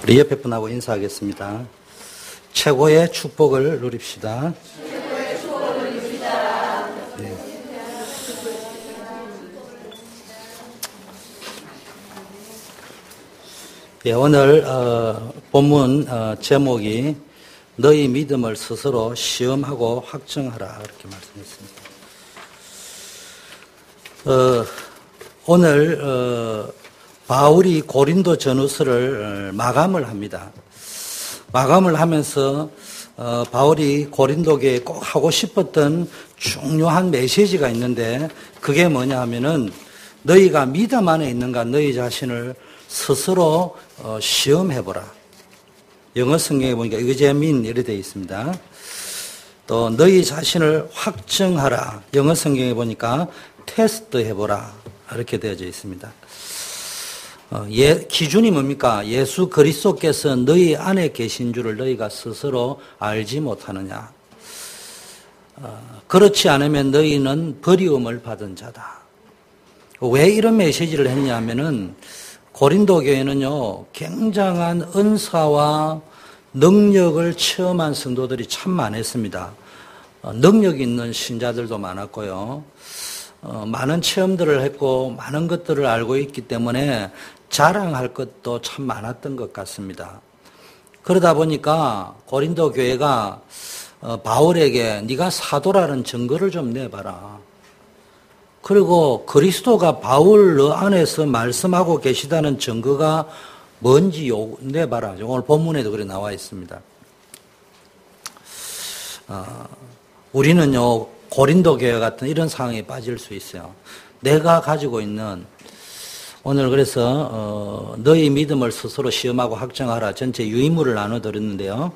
우리 옆에 분하고 인사하겠습니다. 최고의 축복을 누립시다. 네. 예, 오늘 본문 제목이 너희 믿음을 스스로 시험하고 확증하라 이렇게 말씀했습니다. 오늘 바울이 고린도 전후서를 마감을 합니다. 마감을 하면서 바울이 고린도 교회에 꼭 하고 싶었던 중요한 메시지가 있는데 그게 뭐냐 하면은 너희가 믿음 안에 있는가 너희 자신을 스스로 시험해보라. 영어 성경에 보니까 examine 이렇게 되어 있습니다. 또 너희 자신을 확증하라. 영어 성경에 보니까 테스트 해보라. 이렇게 되어져 있습니다. 기준이 뭡니까? 예수 그리스도께서 너희 안에 계신 줄을 너희가 스스로 알지 못하느냐. 그렇지 않으면 너희는 버리움을 받은 자다. 왜 이런 메시지를 했냐면은 고린도 교회는요, 굉장한 은사와 능력을 체험한 성도들이 참 많았습니다. 능력 있는 신자들도 많았고요. 많은 체험들을 했고 많은 것들을 알고 있기 때문에 자랑할 것도 참 많았던 것 같습니다. 그러다 보니까 고린도 교회가 바울에게 네가 사도라는 증거를 좀 내봐라. 그리고 그리스도가 바울 너 안에서 말씀하고 계시다는 증거가 뭔지 내봐라. 오늘 본문에도 그래 나와 있습니다. 우리는요 고린도 교회 같은 이런 상황에 빠질 수 있어요. 내가 가지고 있는 오늘 그래서 너희 믿음을 스스로 시험하고 확정하라 전체 유인물을 나눠드렸는데요.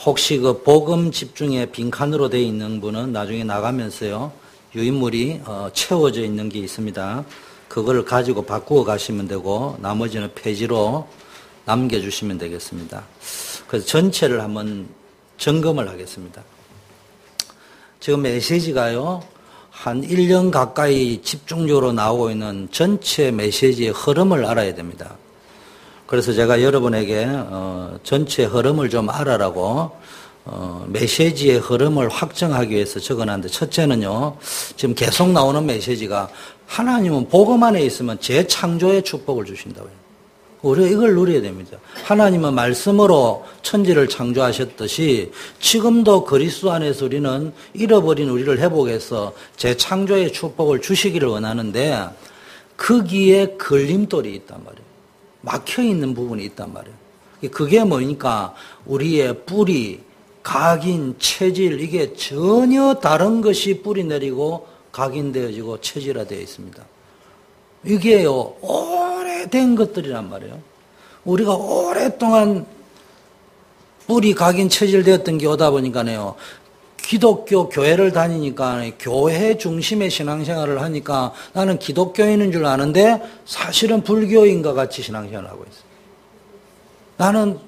혹시 그 복음 집중에 빈칸으로 되어 있는 분은 나중에 나가면서요 유인물이 채워져 있는 게 있습니다. 그걸 가지고 바꾸어 가시면 되고 나머지는 폐지로 남겨주시면 되겠습니다. 그래서 전체를 한번 점검을 하겠습니다. 지금 메시지가요 한 1년 가까이 집중적으로 나오고 있는 전체 메시지의 흐름을 알아야 됩니다. 그래서 제가 여러분에게 전체 흐름을 좀 알아라고 메시지의 흐름을 확정하기 위해서 적어놨는데 첫째는요. 지금 계속 나오는 메시지가 하나님은 복음 안에 있으면 재창조의 축복을 주신다고요. 우리가 이걸 누려야 됩니다. 하나님은 말씀으로 천지를 창조하셨듯이 지금도 그리스도 안에서 우리는 잃어버린 우리를 회복해서 재창조의 축복을 주시기를 원하는데 거기에 걸림돌이 있단 말이에요. 막혀있는 부분이 있단 말이에요. 그게 뭐니까 우리의 뿌리, 각인, 체질 이게 전혀 다른 것이 뿌리 내리고 각인되어지고 체질화되어 있습니다. 이게요 오래된 것들이란 말이에요. 우리가 오랫동안 뿌리, 각인, 체질되었던 게 오다 보니까요 기독교 교회를 다니니까 교회 중심의 신앙생활을 하니까 나는 기독교인인 줄 아는데 사실은 불교인과 같이 신앙생활을 하고 있어요. 나는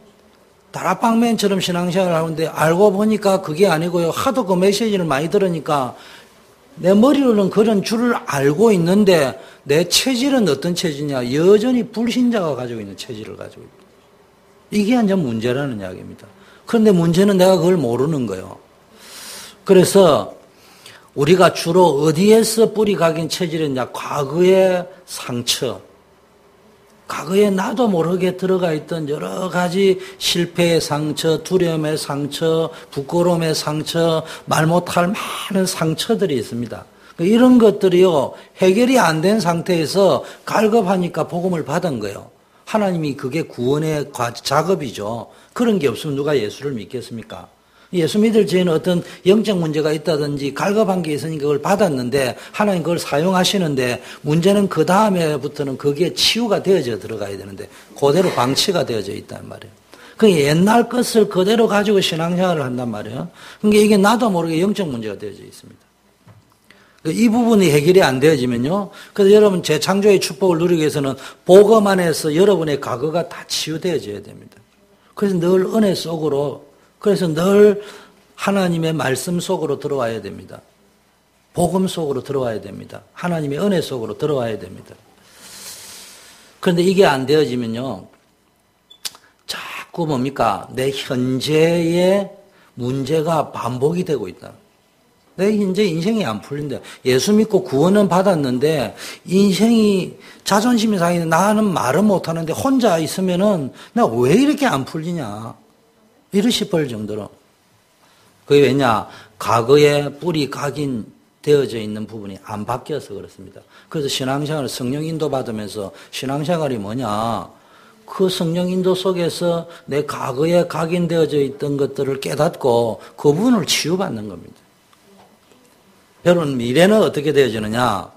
다락방맨처럼 신앙생활을 하는데 알고 보니까 그게 아니고요. 하도 그 메시지를 많이 들으니까 내 머리로는 그런 줄을 알고 있는데 내 체질은 어떤 체질이냐. 여전히 불신자가 가지고 있는 체질을 가지고 있다. 이게 완전 문제라는 이야기입니다. 그런데 문제는 내가 그걸 모르는 거예요. 그래서 우리가 주로 어디에서 뿌리 각인 체질이냐. 과거의 상처, 과거에 나도 모르게 들어가 있던 여러 가지 실패의 상처, 두려움의 상처, 부끄러움의 상처, 말 못할 많은 상처들이 있습니다. 이런 것들이요 해결이 안 된 상태에서 갈급하니까 복음을 받은 거예요. 하나님이 그게 구원의 작업이죠. 그런 게 없으면 누가 예수를 믿겠습니까? 예수 믿을 저희는 어떤 영적 문제가 있다든지 갈급한 게 있으니까 그걸 받았는데 하나님 그걸 사용하시는데 문제는 그 다음에부터는 그게 치유가 되어져 들어가야 되는데 그대로 방치가 되어져 있단 말이에요. 그 옛날 것을 그대로 가지고 신앙생활을 한단 말이에요. 그러니까 이게 나도 모르게 영적 문제가 되어져 있습니다. 이 부분이 해결이 안 되어지면요. 그래서 여러분 재창조의 축복을 누리기 위해서는 복음 안에서 여러분의 과거가 다 치유되어져야 됩니다. 그래서 늘 은혜 속으로 그래서 늘 하나님의 말씀 속으로 들어와야 됩니다. 복음 속으로 들어와야 됩니다. 하나님의 은혜 속으로 들어와야 됩니다. 그런데 이게 안 되어지면요, 자꾸 뭡니까? 내 현재의 문제가 반복이 되고 있다. 내 현재 인생이 안 풀린다. 예수 믿고 구원은 받았는데 인생이 자존심이 상해 나는 말은 못하는데 혼자 있으면은 나 왜 이렇게 안 풀리냐 이러 싶을 정도로. 그게 왜냐? 과거에 뿌리 각인 되어져 있는 부분이 안 바뀌어서 그렇습니다. 그래서 신앙생활을 성령 인도 받으면서 신앙생활이 뭐냐? 그 성령 인도 속에서 내 과거에 각인되어져 있던 것들을 깨닫고 그 부분을 치유받는 겁니다. 여러분, 미래는 어떻게 되어지느냐?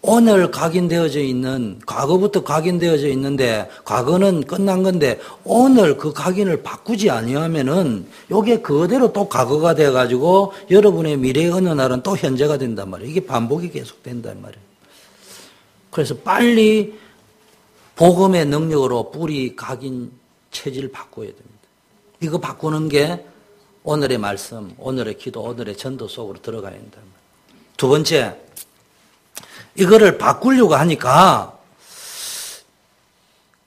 오늘 각인되어져 있는, 과거부터 각인되어져 있는데, 과거는 끝난 건데, 오늘 그 각인을 바꾸지 아니하면은, 요게 그대로 또 과거가 돼가지고, 여러분의 미래의 어느 날은 또 현재가 된단 말이에요. 이게 반복이 계속 된단 말이에요. 그래서 빨리 복음의 능력으로 뿌리 각인 체질을 바꿔야 됩니다. 이거 바꾸는 게 오늘의 말씀, 오늘의 기도, 오늘의 전도 속으로 들어가야 된단 말이에요. 두 번째, 이거를 바꾸려고 하니까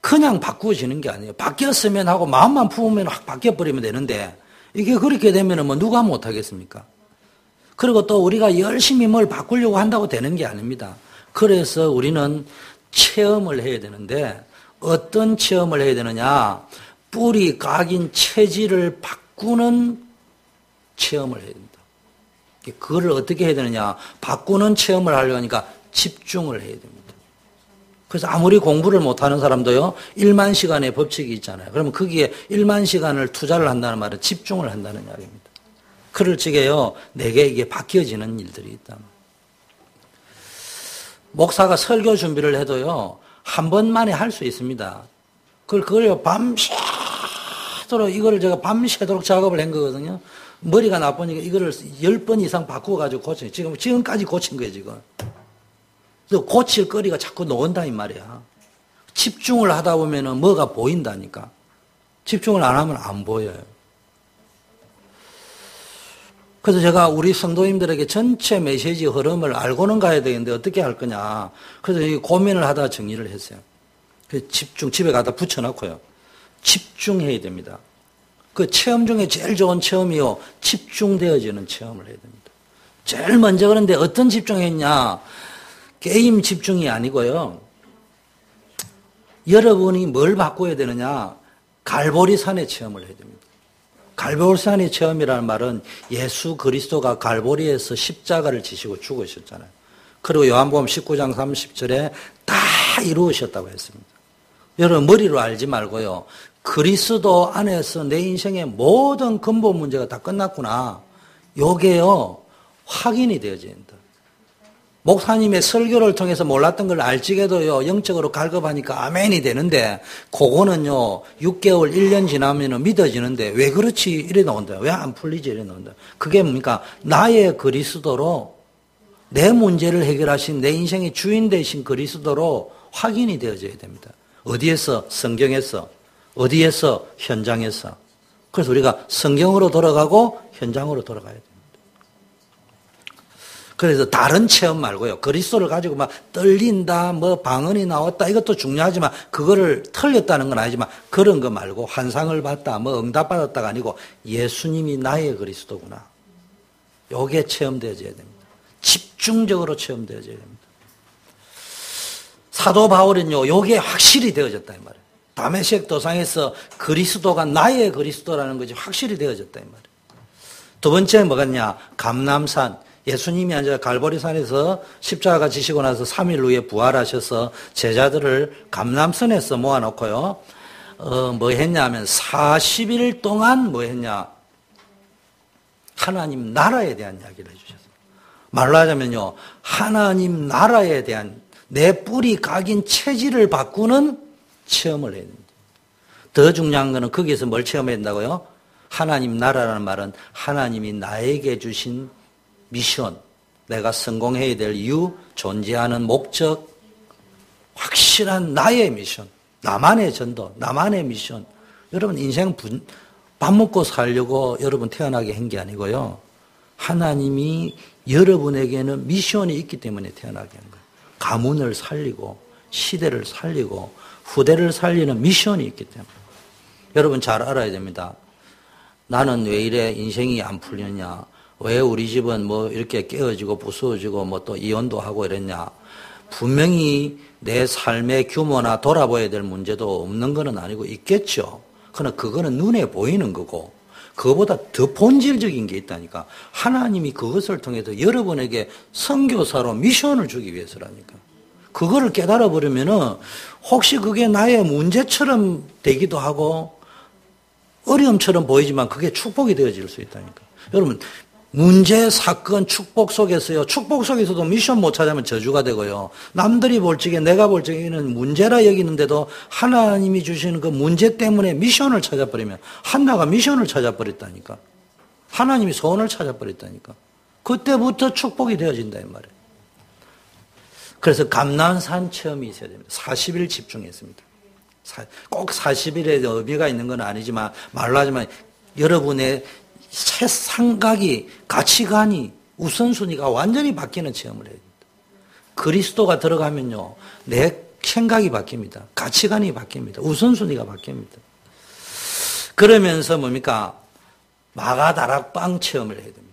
그냥 바꾸어지는 게 아니에요. 바뀌었으면 하고 마음만 품으면 확 바뀌어버리면 되는데 이게 그렇게 되면 뭐 누가 못하겠습니까? 그리고 또 우리가 열심히 뭘 바꾸려고 한다고 되는 게 아닙니다. 그래서 우리는 체험을 해야 되는데 어떤 체험을 해야 되느냐? 뿌리 각인 체질을 바꾸는 체험을 해야 됩니다. 그걸 어떻게 해야 되느냐? 바꾸는 체험을 하려니까 집중을 해야 됩니다. 그래서 아무리 공부를 못하는 사람도요, 1만 시간의 법칙이 있잖아요. 그러면 거기에 1만 시간을 투자를 한다는 말은 집중을 한다는 이야기입니다. 그럴 적에요, 내게 이게 바뀌어지는 일들이 있다. 목사가 설교 준비를 해도요, 한 번만에 할 수 있습니다. 그걸요, 밤새도록, 이거를 제가 밤새도록 작업을 한 거거든요. 머리가 나쁘니까 이거를 10번 이상 바꿔가지고 고쳐요. 지금까지 고친 거예요, 지금. 고칠 거리가 자꾸 나온다, 이 말이야. 집중을 하다 보면은 뭐가 보인다니까. 집중을 안 하면 안 보여요. 그래서 제가 우리 성도님들에게 전체 메시지 흐름을 알고는 가야 되는데 어떻게 할 거냐. 그래서 고민을 하다 정리를 했어요. 그래서 집중, 집에 가다 붙여놓고요. 집중해야 됩니다. 그 체험 중에 제일 좋은 체험이요, 집중되어지는 체험을 해야 됩니다. 제일 먼저 그런데 어떤 집중했냐? 게임 집중이 아니고요. 여러분이 뭘 바꿔야 되느냐? 갈보리산의 체험을 해야 됩니다. 갈보리산의 체험이라는 말은 예수 그리스도가 갈보리에서 십자가를 지시고 죽으셨잖아요. 그리고 요한복음 19장 30절에 다 이루으셨다고 했습니다. 여러분 머리로 알지 말고요. 그리스도 안에서 내 인생의 모든 근본 문제가 다 끝났구나. 요게요, 확인이 되어져야 된다. 목사님의 설교를 통해서 몰랐던 걸 알지게도요, 영적으로 갈급하니까 아멘이 되는데, 그거는요, 6개월, 1년 지나면 믿어지는데, 왜 그렇지? 이래 나온다. 왜 안 풀리지? 이래 나온다. 그게 뭡니까? 나의 그리스도로, 내 문제를 해결하신 내 인생의 주인 되신 그리스도로 확인이 되어져야 됩니다. 어디에서? 성경에서. 어디에서? 현장에서. 그래서 우리가 성경으로 돌아가고 현장으로 돌아가야 됩니다. 그래서 다른 체험 말고요. 그리스도를 가지고 막 떨린다, 뭐 방언이 나왔다, 이것도 중요하지만 그거를 틀렸다는 건 아니지만 그런 거 말고 환상을 봤다, 뭐 응답받았다가 아니고 예수님이 나의 그리스도구나. 요게 체험되어져야 됩니다. 집중적으로 체험되어져야 됩니다. 사도 바울은요, 요게 확실히 되어졌다 이 말이에요. 다메섹 도상에서 그리스도가 나의 그리스도라는 것이 확실히 되어졌다 이 말이에요. 두 번째 뭐겠냐? 감람산. 예수님이 앉아 갈보리산에서 십자가 지시고 나서 3일 후에 부활하셔서 제자들을 감람산에서 모아놓고요. 뭐 했냐면 40일 동안 뭐 했냐? 하나님 나라에 대한 이야기를 해주셨어요. 말로 하자면요, 하나님 나라에 대한 내 뿌리 각인 체질을 바꾸는 체험을 해야 됩니다. 더 중요한 거는 거기에서 뭘 체험해야 된다고요? 하나님 나라라는 말은 하나님이 나에게 주신 미션, 내가 성공해야 될 이유, 존재하는 목적, 확실한 나의 미션, 나만의 전도, 나만의 미션. 여러분 인생 밥 먹고 살려고 여러분 태어나게 한 게 아니고요. 하나님이 여러분에게는 미션이 있기 때문에 태어나게 한 거예요. 가문을 살리고 시대를 살리고 후대를 살리는 미션이 있기 때문에 여러분 잘 알아야 됩니다. 나는 왜 이래 인생이 안 풀렸냐? 왜 우리 집은 뭐 이렇게 깨어지고 부수어지고 뭐 또 이혼도 하고 이랬냐? 분명히 내 삶의 규모나 돌아봐야 될 문제도 없는 건 아니고 있겠죠. 그러나 그거는 눈에 보이는 거고 그거보다 더 본질적인 게 있다니까. 하나님이 그것을 통해서 여러분에게 선교사로 미션을 주기 위해서라니까. 그거를 깨달아 버리면은 혹시 그게 나의 문제처럼 되기도 하고 어려움처럼 보이지만 그게 축복이 되어질 수 있다니까. 여러분 문제, 사건, 축복 속에서요. 축복 속에서도 미션 못 찾으면 저주가 되고요. 남들이 볼 적에 내가 볼 적에는 문제라 여기는데도 하나님이 주시는 그 문제 때문에 미션을 찾아버리면 한나가 미션을 찾아버렸다니까. 하나님이 소원을 찾아버렸다니까. 그때부터 축복이 되어진다 이 말이에요. 그래서 감난산 체험이 있어야 됩니다. 40일 집중했습니다. 꼭 40일에 의미가 있는 건 아니지만 말로 하지만 여러분의 생각이 가치관이 우선순위가 완전히 바뀌는 체험을 해야 됩니다. 그리스도가 들어가면요. 내 생각이 바뀝니다. 가치관이 바뀝니다. 우선순위가 바뀝니다. 그러면서 뭡니까? 마가다락방 체험을 해야 됩니다.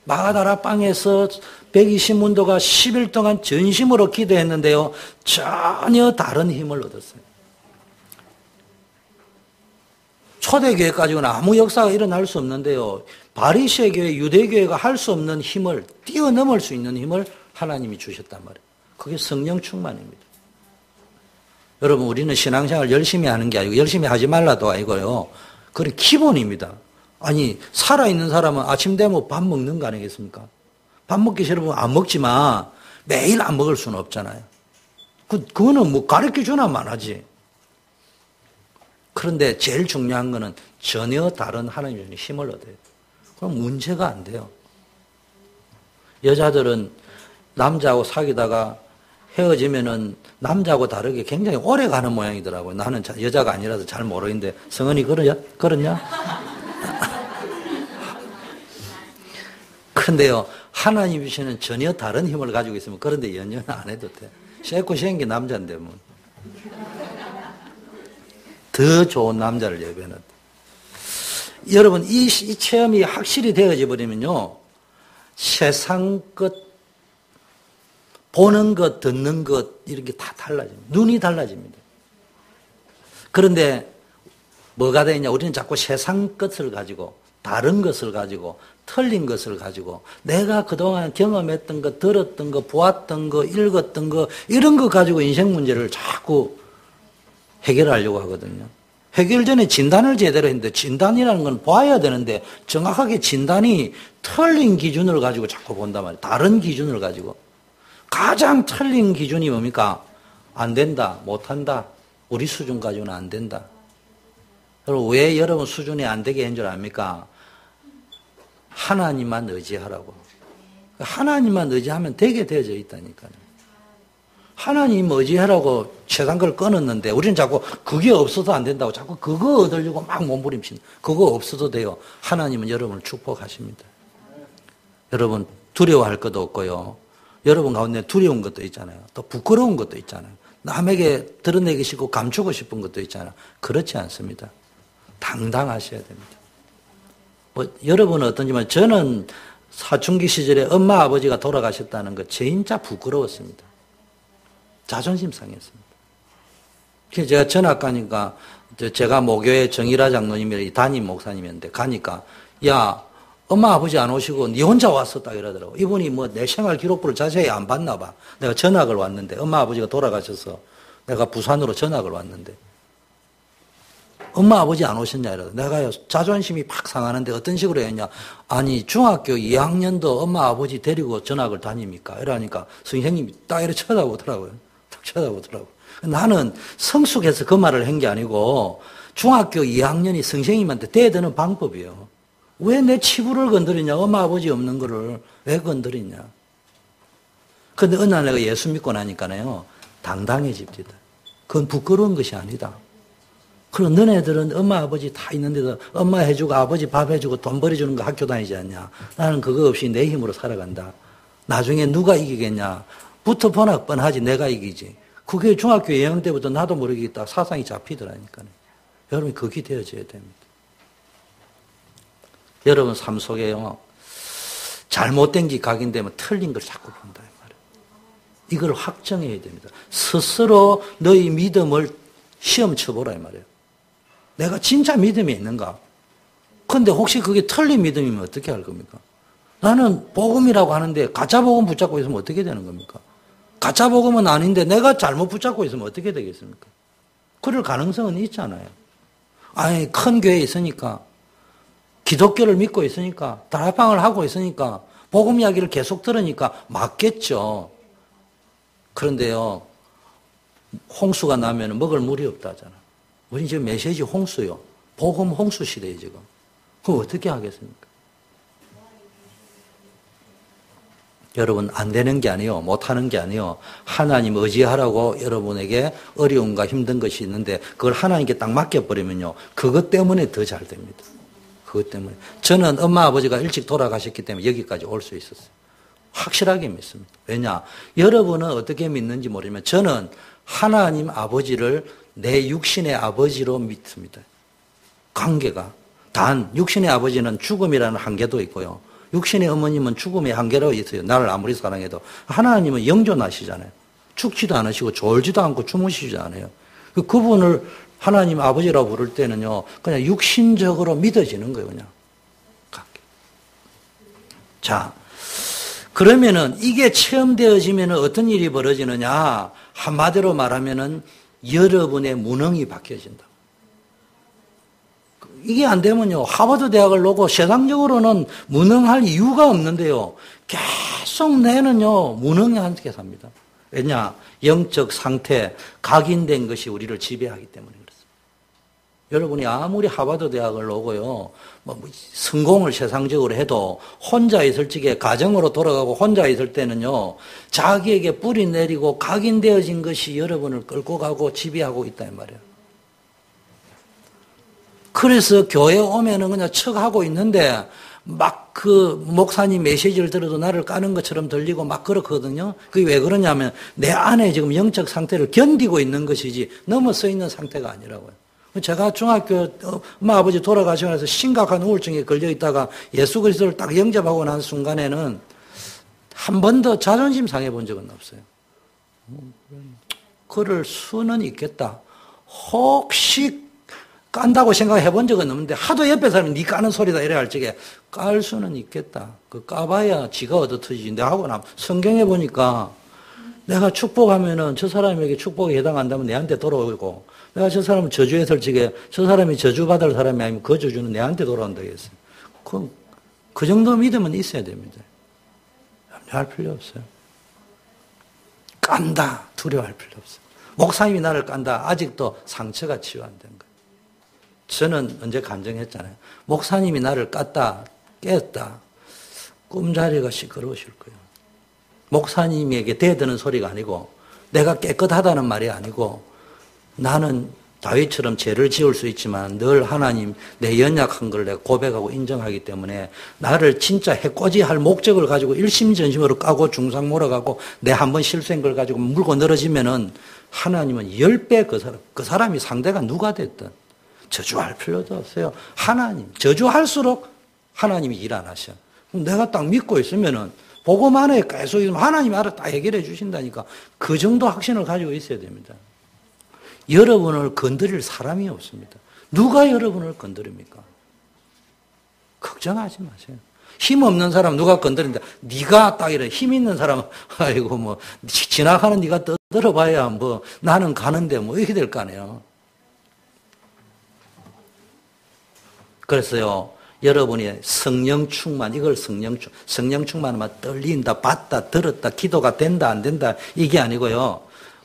마가다락방에서 120문도가 10일 동안 전심으로 기도했는데요. 전혀 다른 힘을 얻었어요. 초대교회 가지고는 아무 역사가 일어날 수 없는데요. 바리새 교회, 유대교회가 할 수 없는 힘을 뛰어넘을 수 있는 힘을 하나님이 주셨단 말이에요. 그게 성령 충만입니다. 여러분 우리는 신앙생활 열심히 하는 게 아니고 열심히 하지 말라도 아니고요. 그건 기본입니다. 아니 살아있는 사람은 아침 되면 밥 먹는 거 아니겠습니까? 밥 먹기 싫으면 안 먹지만 매일 안 먹을 수는 없잖아요. 그거는 뭐 가르쳐주나만 하지. 그런데 제일 중요한 거는 전혀 다른 하나님의 힘을 얻어요. 그럼 문제가 안 돼요. 여자들은 남자하고 사귀다가 헤어지면은 남자하고 다르게 굉장히 오래 가는 모양이더라고요. 나는 여자가 아니라서 잘 모르는데 성은이 그러냐? 그런데요, 하나님 주시는 전혀 다른 힘을 가지고 있으면 그런데 연연은 안 해도 돼. 쉐고 쉐인 게 남자인데 뭐. 더 좋은 남자를 예배는. 여러분 이 체험이 확실히 되어져 버리면요. 세상 것, 보는 것, 듣는 것 이런 게 다 달라집니다. 눈이 달라집니다. 그런데 뭐가 되냐? 우리는 자꾸 세상 것을 가지고 다른 것을 가지고 틀린 것을 가지고 내가 그동안 경험했던 거, 들었던 거, 보았던 거, 읽었던 거 이런 거 가지고 인생 문제를 자꾸 해결하려고 하거든요. 해결 전에 진단을 제대로 했는데 진단이라는 건 봐야 되는데 정확하게 진단이 틀린 기준을 가지고 자꾸 본단 말이에요. 다른 기준을 가지고. 가장 틀린 기준이 뭡니까? 안 된다, 못한다. 우리 수준 가지고는 안 된다. 여러분 왜 여러분 수준이 안 되게 한 줄 압니까? 하나님만 의지하라고. 하나님만 의지하면 되게 되어져 있다니까요. 하나님 의지하라고 세상 걸 끊었는데 우리는 자꾸 그게 없어도 안 된다고 자꾸 그거 얻으려고 막 몸부림치는 그거 없어도 돼요. 하나님은 여러분을 축복하십니다. 여러분 두려워할 것도 없고요. 여러분 가운데 두려운 것도 있잖아요. 또 부끄러운 것도 있잖아요. 남에게 드러내기 싫고 감추고 싶은 것도 있잖아요. 그렇지 않습니다. 당당하셔야 됩니다. 뭐 여러분은 어떤지만 저는 사춘기 시절에 엄마 아버지가 돌아가셨다는 거 진짜 부끄러웠습니다. 자존심 상했습니다. 그래서 제가 전학 가니까 제가 모교의 정일화 장로님이 담임 목사님이었는데 가니까 야 엄마 아버지 안 오시고 니 혼자 왔었다 이러더라고. 이분이 뭐 내 생활 기록부를 자세히 안 봤나 봐. 내가 전학을 왔는데 엄마 아버지가 돌아가셔서 내가 부산으로 전학을 왔는데 엄마 아버지 안 오셨냐 이러더라고. 내가 자존심이 팍 상하는데 어떤 식으로 했냐. 아니 중학교 2학년도 엄마 아버지 데리고 전학을 다닙니까? 이러니까 선생님이 딱 이렇게 쳐다보더라고요. 딱 쳐다보더라고요. 나는 성숙해서 그 말을 한 게 아니고 중학교 2학년이 선생님한테 대드는 방법이에요. 왜 내 치부를 건드리냐? 엄마 아버지 없는 거를 왜 건드리냐? 그런데 어느 날 내가 예수 믿고 나니까요 당당해집니다. 그건 부끄러운 것이 아니다. 그럼 너네들은 엄마 아버지 다 있는데도 엄마 해주고 아버지 밥 해주고 돈 벌어주는 거 학교 다니지 않냐? 나는 그거 없이 내 힘으로 살아간다. 나중에 누가 이기겠냐? 붙어 보나 뻔하지 내가 이기지. 그게 중학교 2학년 때부터 나도 모르게 딱 사상이 잡히더라니까요. 여러분, 그게 되어져야 됩니다. 여러분 삶 속에요, 잘못된 게 각인되면 틀린 걸 자꾸 본다. 이걸 확정해야 됩니다. 스스로 너희 믿음을 시험 쳐보라 이 말이에요. 내가 진짜 믿음이 있는가? 근데 혹시 그게 틀린 믿음이면 어떻게 할 겁니까? 나는 복음이라고 하는데 가짜 복음 붙잡고 있으면 어떻게 되는 겁니까? 가짜 복음은 아닌데 내가 잘못 붙잡고 있으면 어떻게 되겠습니까? 그럴 가능성은 있잖아요. 아니, 큰 교회에 있으니까, 기독교를 믿고 있으니까, 다락방을 하고 있으니까, 복음 이야기를 계속 들으니까 맞겠죠. 그런데요, 홍수가 나면 먹을 물이 없다 하잖아. 우리 지금 메시지 홍수요. 복음 홍수 시대에 지금. 그럼 어떻게 하겠습니까? 여러분, 안 되는 게 아니요, 못하는 게 아니요, 하나님 의지하라고 여러분에게 어려움과 힘든 것이 있는데 그걸 하나님께 딱 맡겨버리면요, 그것 때문에 더 잘 됩니다. 그것 때문에. 저는 엄마 아버지가 일찍 돌아가셨기 때문에 여기까지 올 수 있었어요. 확실하게 믿습니다. 왜냐? 여러분은 어떻게 믿는지 모르지만 저는 하나님 아버지를 내 육신의 아버지로 믿습니다. 관계가. 단 육신의 아버지는 죽음이라는 한계도 있고요. 육신의 어머님은 죽음의 한계로 있어요. 나를 아무리 사랑해도. 하나님은 영존하시잖아요. 죽지도 않으시고 졸지도 않고 주무시지 않아요. 그분을 하나님 아버지라고 부를 때는요, 그냥 육신적으로 믿어지는 거예요, 그냥. 자, 그러면은 이게 체험되어지면 어떤 일이 벌어지느냐? 한마디로 말하면은 여러분의 무능이 바뀌어진다. 이게 안 되면요, 하버드 대학을 놓고 세상적으로는 무능할 이유가 없는데요, 계속 내는요, 무능하게 삽니다. 왜냐? 영적 상태, 각인된 것이 우리를 지배하기 때문에 그렇습니다. 여러분이 아무리 하버드 대학을 놓고요, 성공을 세상적으로 해도 혼자 있을 적에 가정으로 돌아가고 혼자 있을 때는요, 자기에게 뿌리 내리고 각인되어진 것이 여러분을 끌고 가고 지배하고 있단 말이에요. 그래서 교회 오면은 그냥 척하고 있는데 막 그 목사님 메시지를 들어도 나를 까는 것처럼 들리고 막 그렇거든요. 그게 왜 그러냐면 내 안에 지금 영적 상태를 견디고 있는 것이지 넘어서 있는 상태가 아니라고요. 제가 중학교 엄마 아버지 돌아가시고 나서 심각한 우울증에 걸려 있다가 예수 그리스도를 딱 영접하고 난 순간에는 한 번도 자존심 상해 본 적은 없어요. 그럴 수는 있겠다. 혹시 깐다고 생각해 본 적은 없는데 하도 옆에 사람이 니 까는 소리다 이래 할 적에 깔 수는 있겠다. 그 까봐야 지가 얻어 터지지. 내가 하고 나면 성경에 보니까 내가 축복하면은 저 사람에게 축복에 해당한다면 내한테 돌아오고, 내가 저 사람을 저주했을 적에 저 사람이 저주받을 사람이 아니면 그 저주는 내한테 돌아온다고 했어요. 그 정도 믿음은 있어야 됩니다. 염려할 필요 없어요. 깐다 두려워할 필요 없어요. 목사님이 나를 깐다, 아직도 상처가 치유 안 된 거예요. 저는 언제 간증했잖아요. 목사님이 나를 깠다, 깼다, 꿈자리가 시끄러우실 거예요. 목사님에게 대드는 소리가 아니고, 내가 깨끗하다는 말이 아니고, 나는 다윗처럼 죄를 지을 수 있지만 늘 하나님 내 연약한 걸 내가 고백하고 인정하기 때문에 나를 진짜 해코지할 목적을 가지고 일심전심으로 까고 중상 몰아가고 내 한번 실수한 걸 가지고 물고 늘어지면은 하나님은 10배 그 사람이 상대가 누가 됐든 저주할 필요도 없어요. 하나님, 저주할수록 하나님이 일 안 하셔. 내가 딱 믿고 있으면은 복음 안에 계속 있으면 하나님이 알아서 다 해결해 주신다니까. 그 정도 확신을 가지고 있어야 됩니다. 여러분을 건드릴 사람이 없습니다. 누가 여러분을 건드립니까? 걱정하지 마세요. 힘 없는 사람 누가 건드린다. 네가 딱 이래. 힘 있는 사람은 아이고 뭐 지나가는 네가 떠들어봐야 뭐 나는 가는데 뭐 이렇게 될 거 아니에요. 그래서요, 여러분이 성령 충만, 이걸 성령 충만하면 떨린다, 봤다, 들었다, 기도가 된다, 안 된다, 이게 아니고요.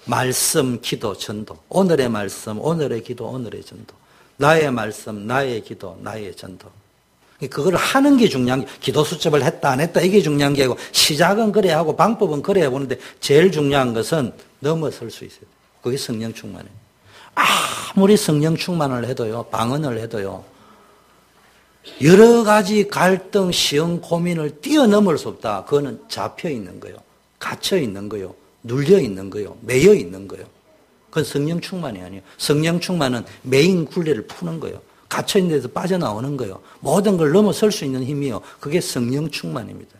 말씀, 기도, 전도. 오늘의 말씀, 오늘의 기도, 오늘의 전도. 나의 말씀, 나의 기도, 나의 전도. 그걸 하는 게 중요한 게, 기도 수첩을 했다, 안 했다, 이게 중요한 게 아니고, 시작은 그래야 하고, 방법은 그래야 보는데, 제일 중요한 것은 넘어설 수 있어요. 그게 성령 충만이에요. 아무리 성령 충만을 해도요, 방언을 해도요, 여러 가지 갈등, 시험, 고민을 뛰어넘을 수 없다. 그거는 잡혀 있는 거예요. 갇혀 있는 거예요. 눌려 있는 거예요. 매여 있는 거예요. 그건 성령 충만이 아니에요. 성령 충만은 매인 굴레를 푸는 거예요. 갇혀있는 데서 빠져나오는 거예요. 모든 걸 넘어설 수 있는 힘이요. 그게 성령 충만입니다.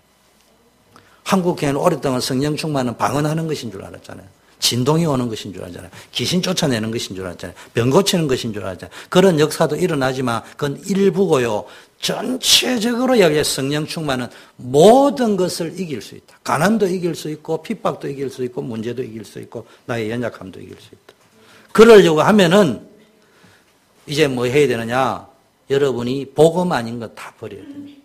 한국 교회는 오랫동안 성령 충만은 방언하는 것인 줄 알았잖아요. 진동이 오는 것인 줄 알았잖아요. 귀신 쫓아내는 것인 줄 알았잖아요. 병 고치는 것인 줄 알았잖아요. 그런 역사도 일어나지만 그건 일부고요. 전체적으로 여기에 성령 충만은 모든 것을 이길 수 있다. 가난도 이길 수 있고 핍박도 이길 수 있고 문제도 이길 수 있고 나의 연약함도 이길 수 있다. 그러려고 하면은 이제 뭐 해야 되느냐? 여러분이 복음 아닌 거 다 버려야 됩니다.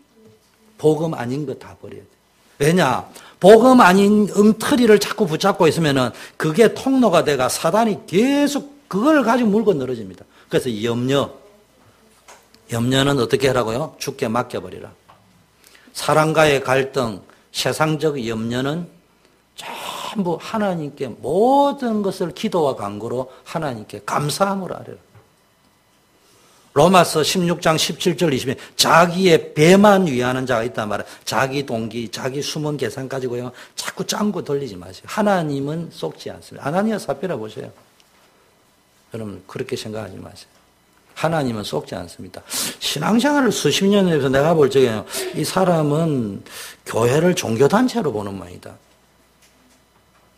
복음 아닌 거 다 버려야 돼요. 왜냐? 복음 아닌 엉터리를 자꾸 붙잡고 있으면은 그게 통로가 돼가 사단이 계속 그걸 가지고 물고 늘어집니다. 그래서 염려는 어떻게 하라고요? 죽게 맡겨버리라. 사랑과의 갈등, 세상적 염려는 전부 하나님께 모든 것을 기도와 간구로 하나님께 감사함으로 하래요. 로마서 16장 17절 20절 자기의 배만 위하는 자가 있단 말이에요. 자기 동기, 자기 숨은 계산 가지고요. 자꾸 짱구 돌리지 마세요. 하나님은 속지 않습니다. 아나니아 삽비라 보세요. 여러분 그렇게 생각하지 마세요. 하나님은 속지 않습니다. 신앙생활을 수십 년 해서 내가 볼 적에 이 사람은 교회를 종교단체로 보는 모양이다.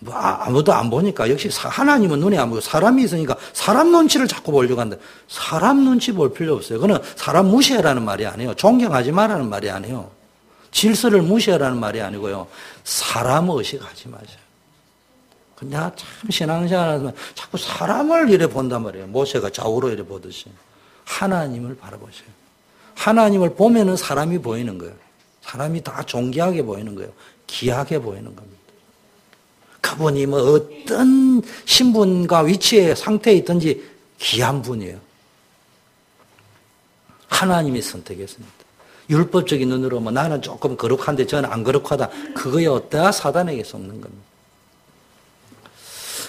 뭐 아무도 안 보니까 역시 하나님은 눈에 안 보고 사람이 있으니까 사람 눈치를 자꾸 보려고 한다. 사람 눈치 볼 필요 없어요. 그거는 사람 무시해라는 말이 아니에요. 존경하지 말라는 말이 아니에요. 질서를 무시해라는 말이 아니고요. 사람 의식하지 마세요. 내가 참 신앙생활하면 자꾸 사람을 이래 본단 말이에요. 모세가 좌우로 이래 보듯이. 하나님을 바라보세요. 하나님을 보면은 사람이 보이는 거예요. 사람이 다 존귀하게 보이는 거예요. 귀하게 보이는 겁니다. 그분이 뭐 어떤 신분과 위치의 상태에 있든지 귀한 분이에요. 하나님이 선택했습니다. 율법적인 눈으로 뭐 나는 조금 거룩한데 저는 안 거룩하다. 그거에 어때야 사단에게 속는 겁니다.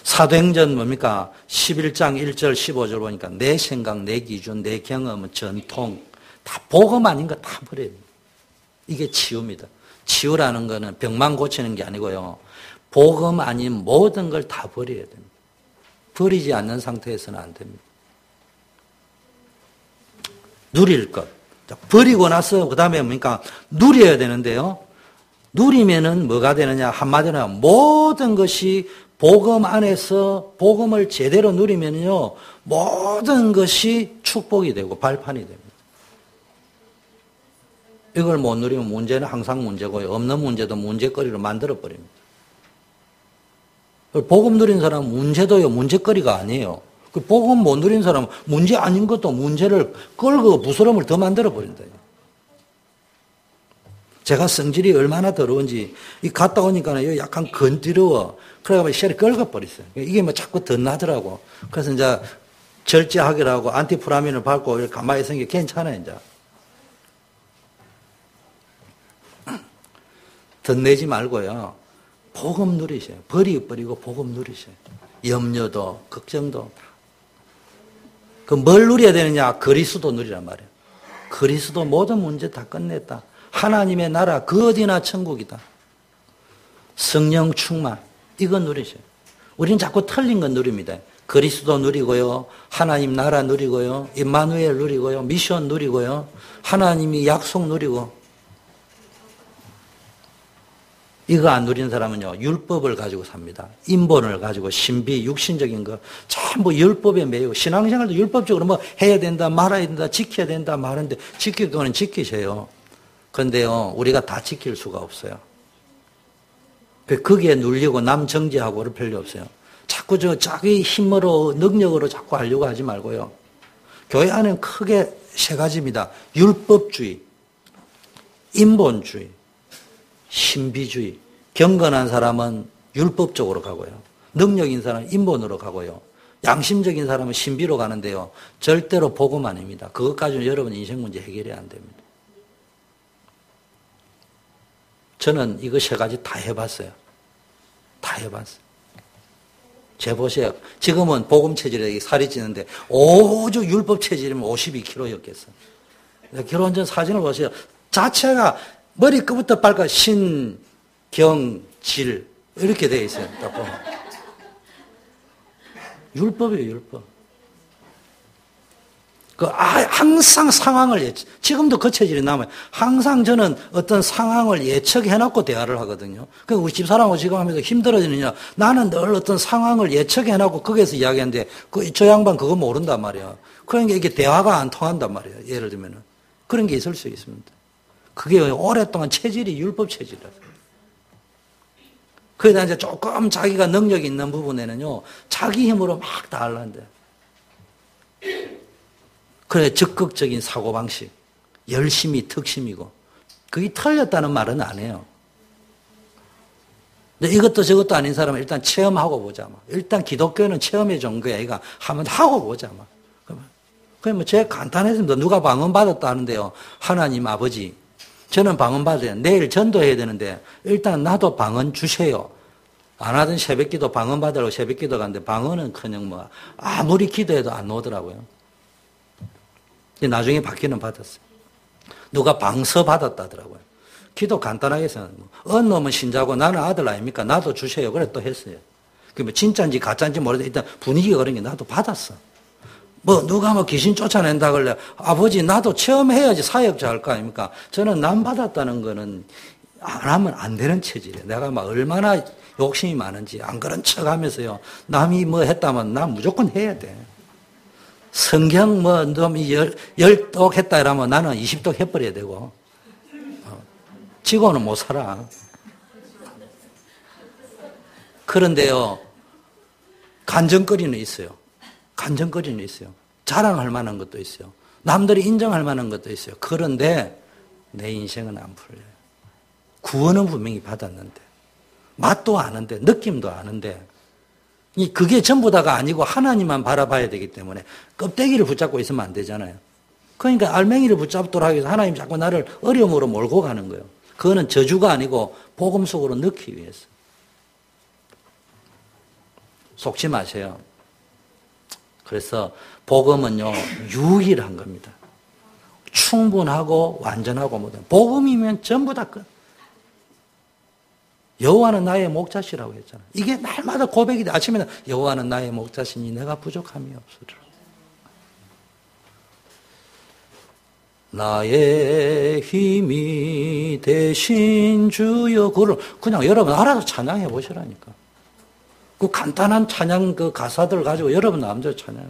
사도행전 뭡니까? 11장 1절 15절 보니까 내 생각, 내 기준, 내 경험, 전통 다 복음 아닌 거 다 버려야 됩니다. 이게 치유입니다. 치유라는 거는 병만 고치는 게 아니고요. 복음 아닌 모든 걸 다 버려야 됩니다. 버리지 않는 상태에서는 안 됩니다. 누릴 것. 버리고 나서 그 다음에 뭡니까? 누려야 되는데요. 누리면은 뭐가 되느냐? 한마디로 모든 것이 복음 안에서 복음을 제대로 누리면요. 모든 것이 축복이 되고 발판이 됩니다. 이걸 못 누리면 문제는 항상 문제고요. 없는 문제도 문제거리로 만들어버립니다. 복음 누린 사람은 문제도요, 문제거리가 아니에요. 복음 못 누린 사람은 문제 아닌 것도 문제를 끌고 부스럼을 더 만들어버린다. 제가 성질이 얼마나 더러운지, 이 갔다 오니까 약간 건드러워. 그래가지고 쉘이 긁어버렸어요. 이게 뭐 자꾸 덧나더라고. 그래서 이제 절제하기라고 안티프라민을 밟고 이렇게 가만히 있으니까 괜찮아요, 이제. 덧내지 말고요. 복음 누리세요. 버리고 복음 누리세요. 염려도, 걱정도. 그 뭘 누려야 되느냐? 그리스도 누리란 말이에요. 그리스도 모든 문제 다 끝냈다. 하나님의 나라, 그 어디나 천국이다. 성령 충만. 이거 누리세요. 우리는 자꾸 틀린 건 누립니다. 그리스도 누리고요. 하나님 나라 누리고요. 임마누엘 누리고요. 미션 누리고요. 하나님이 약속 누리고. 이거 안 누리는 사람은요. 율법을 가지고 삽니다. 인본을 가지고 신비, 육신적인 거 전부 율법에 매이고 신앙생활도 율법적으로 뭐 해야 된다, 말아야 된다, 지켜야 된다 말하는데 지킬 거는 지키세요. 그런데요. 우리가 다 지킬 수가 없어요. 거기에 눌리고 남 정죄하고 그럴 필요 없어요. 자꾸 자기 힘으로 능력으로 자꾸 하려고 하지 말고요. 교회 안에는 크게 세 가지입니다. 율법주의, 인본주의, 신비주의. 경건한 사람은 율법적으로 가고요. 능력인 사람은 인본으로 가고요. 양심적인 사람은 신비로 가는데요. 절대로 복음 아닙니다. 그것 가지고 여러분 인생 문제 해결이 안 됩니다. 저는 이거 세 가지 다 해봤어요. 다 해봤어요. 제 보세요. 지금은 복음 체질에 살이 찌는데 오죽 율법 체질이면 52kg였겠어요. 결혼 전 사진을 보세요. 자체가 머리끝부터 발까지 신, 경, 질 이렇게 돼 있어요. 딱 보면. 율법이에요, 율법. 항상 상황을 지금도 그 체질이 남아요. 항상 저는 어떤 상황을 예측해놓고 대화를 하거든요. 그러니까 우리 집사람하고 지금 하면서 힘들어지느냐. 나는 늘 어떤 상황을 예측해놓고 거기에서 이야기하는데, 저 양반 그거 모른단 말이야. 그러니까 이게 대화가 안 통한단 말이에요. 예를 들면은. 그런 게 있을 수 있습니다. 그게 오랫동안 체질이 율법 체질이라서. 그러다 이제 조금 자기가 능력이 있는 부분에는요, 자기 힘으로 막 다 하려는데. 그래, 적극적인 사고방식. 열심히 특심이고. 그게 틀렸다는 말은 안 해요. 근데 이것도 저것도 아닌 사람은 일단 체험하고 보자. 일단 기독교는 체험의 종교야. 이거 한번 하고 보자. 그럼 뭐 제일 간단했습니다. 누가 방언 받았다 하는데요. 하나님 아버지. 저는 방언 받아요. 내일 전도해야 되는데 일단 나도 방언 주세요. 안 하던 새벽기도 방언 받으려고 새벽기도 갔는데 방언은 그냥 뭐 아무리 기도해도 안 오더라고요. 나중에 받기는 받았어요. 누가 방서 받았다더라고요. 기도 간단하게 해서 어느 놈은 신자고 나는 아들 아닙니까? 나도 주세요. 그래 또 했어요. 그러면 진짜인지 가짜인지 모르겠는데 일단 분위기가 그런 게 나도 받았어. 뭐 누가 뭐 귀신 쫓아낸다 그래 아버지 나도 체험해야지 사역자 할 거 아닙니까? 저는 남 받았다는 거는 안 하면 안 되는 체질이에요. 내가 막 얼마나 욕심이 많은지 안 그런 척 하면서요. 남이 뭐 했다면 난 무조건 해야 돼. 성경 뭐 놈이 10독 했다 이러면 나는 20독 해버려야 되고 지고는 못 살아. 그런데요. 간증거리는 있어요. 간증거리는 있어요. 자랑할 만한 것도 있어요. 남들이 인정할 만한 것도 있어요. 그런데 내 인생은 안 풀려요. 구원은 분명히 받았는데 맛도 아는데 느낌도 아는데 그게 전부 다가 아니고 하나님만 바라봐야 되기 때문에 껍데기를 붙잡고 있으면 안 되잖아요. 그러니까 알맹이를 붙잡도록 하기 위해서 하나님이 자꾸 나를 어려움으로 몰고 가는 거예요. 그거는 저주가 아니고 복음 속으로 넣기 위해서. 속지 마세요. 그래서 복음은요 유일한 겁니다. 충분하고 완전하고 모든 복음이면 전부 다 끝. 여호와는 나의 목자시라고 했잖아요. 이게 날마다 고백이 돼. 아침에는 여호와는 나의 목자시니 내가 부족함이 없으리라. 나의 힘이 되신 주여. 그걸 그냥 여러분 알아서 찬양해 보시라니까. 그 간단한 찬양 그 가사들 가지고 여러분 마음대로 찬양해.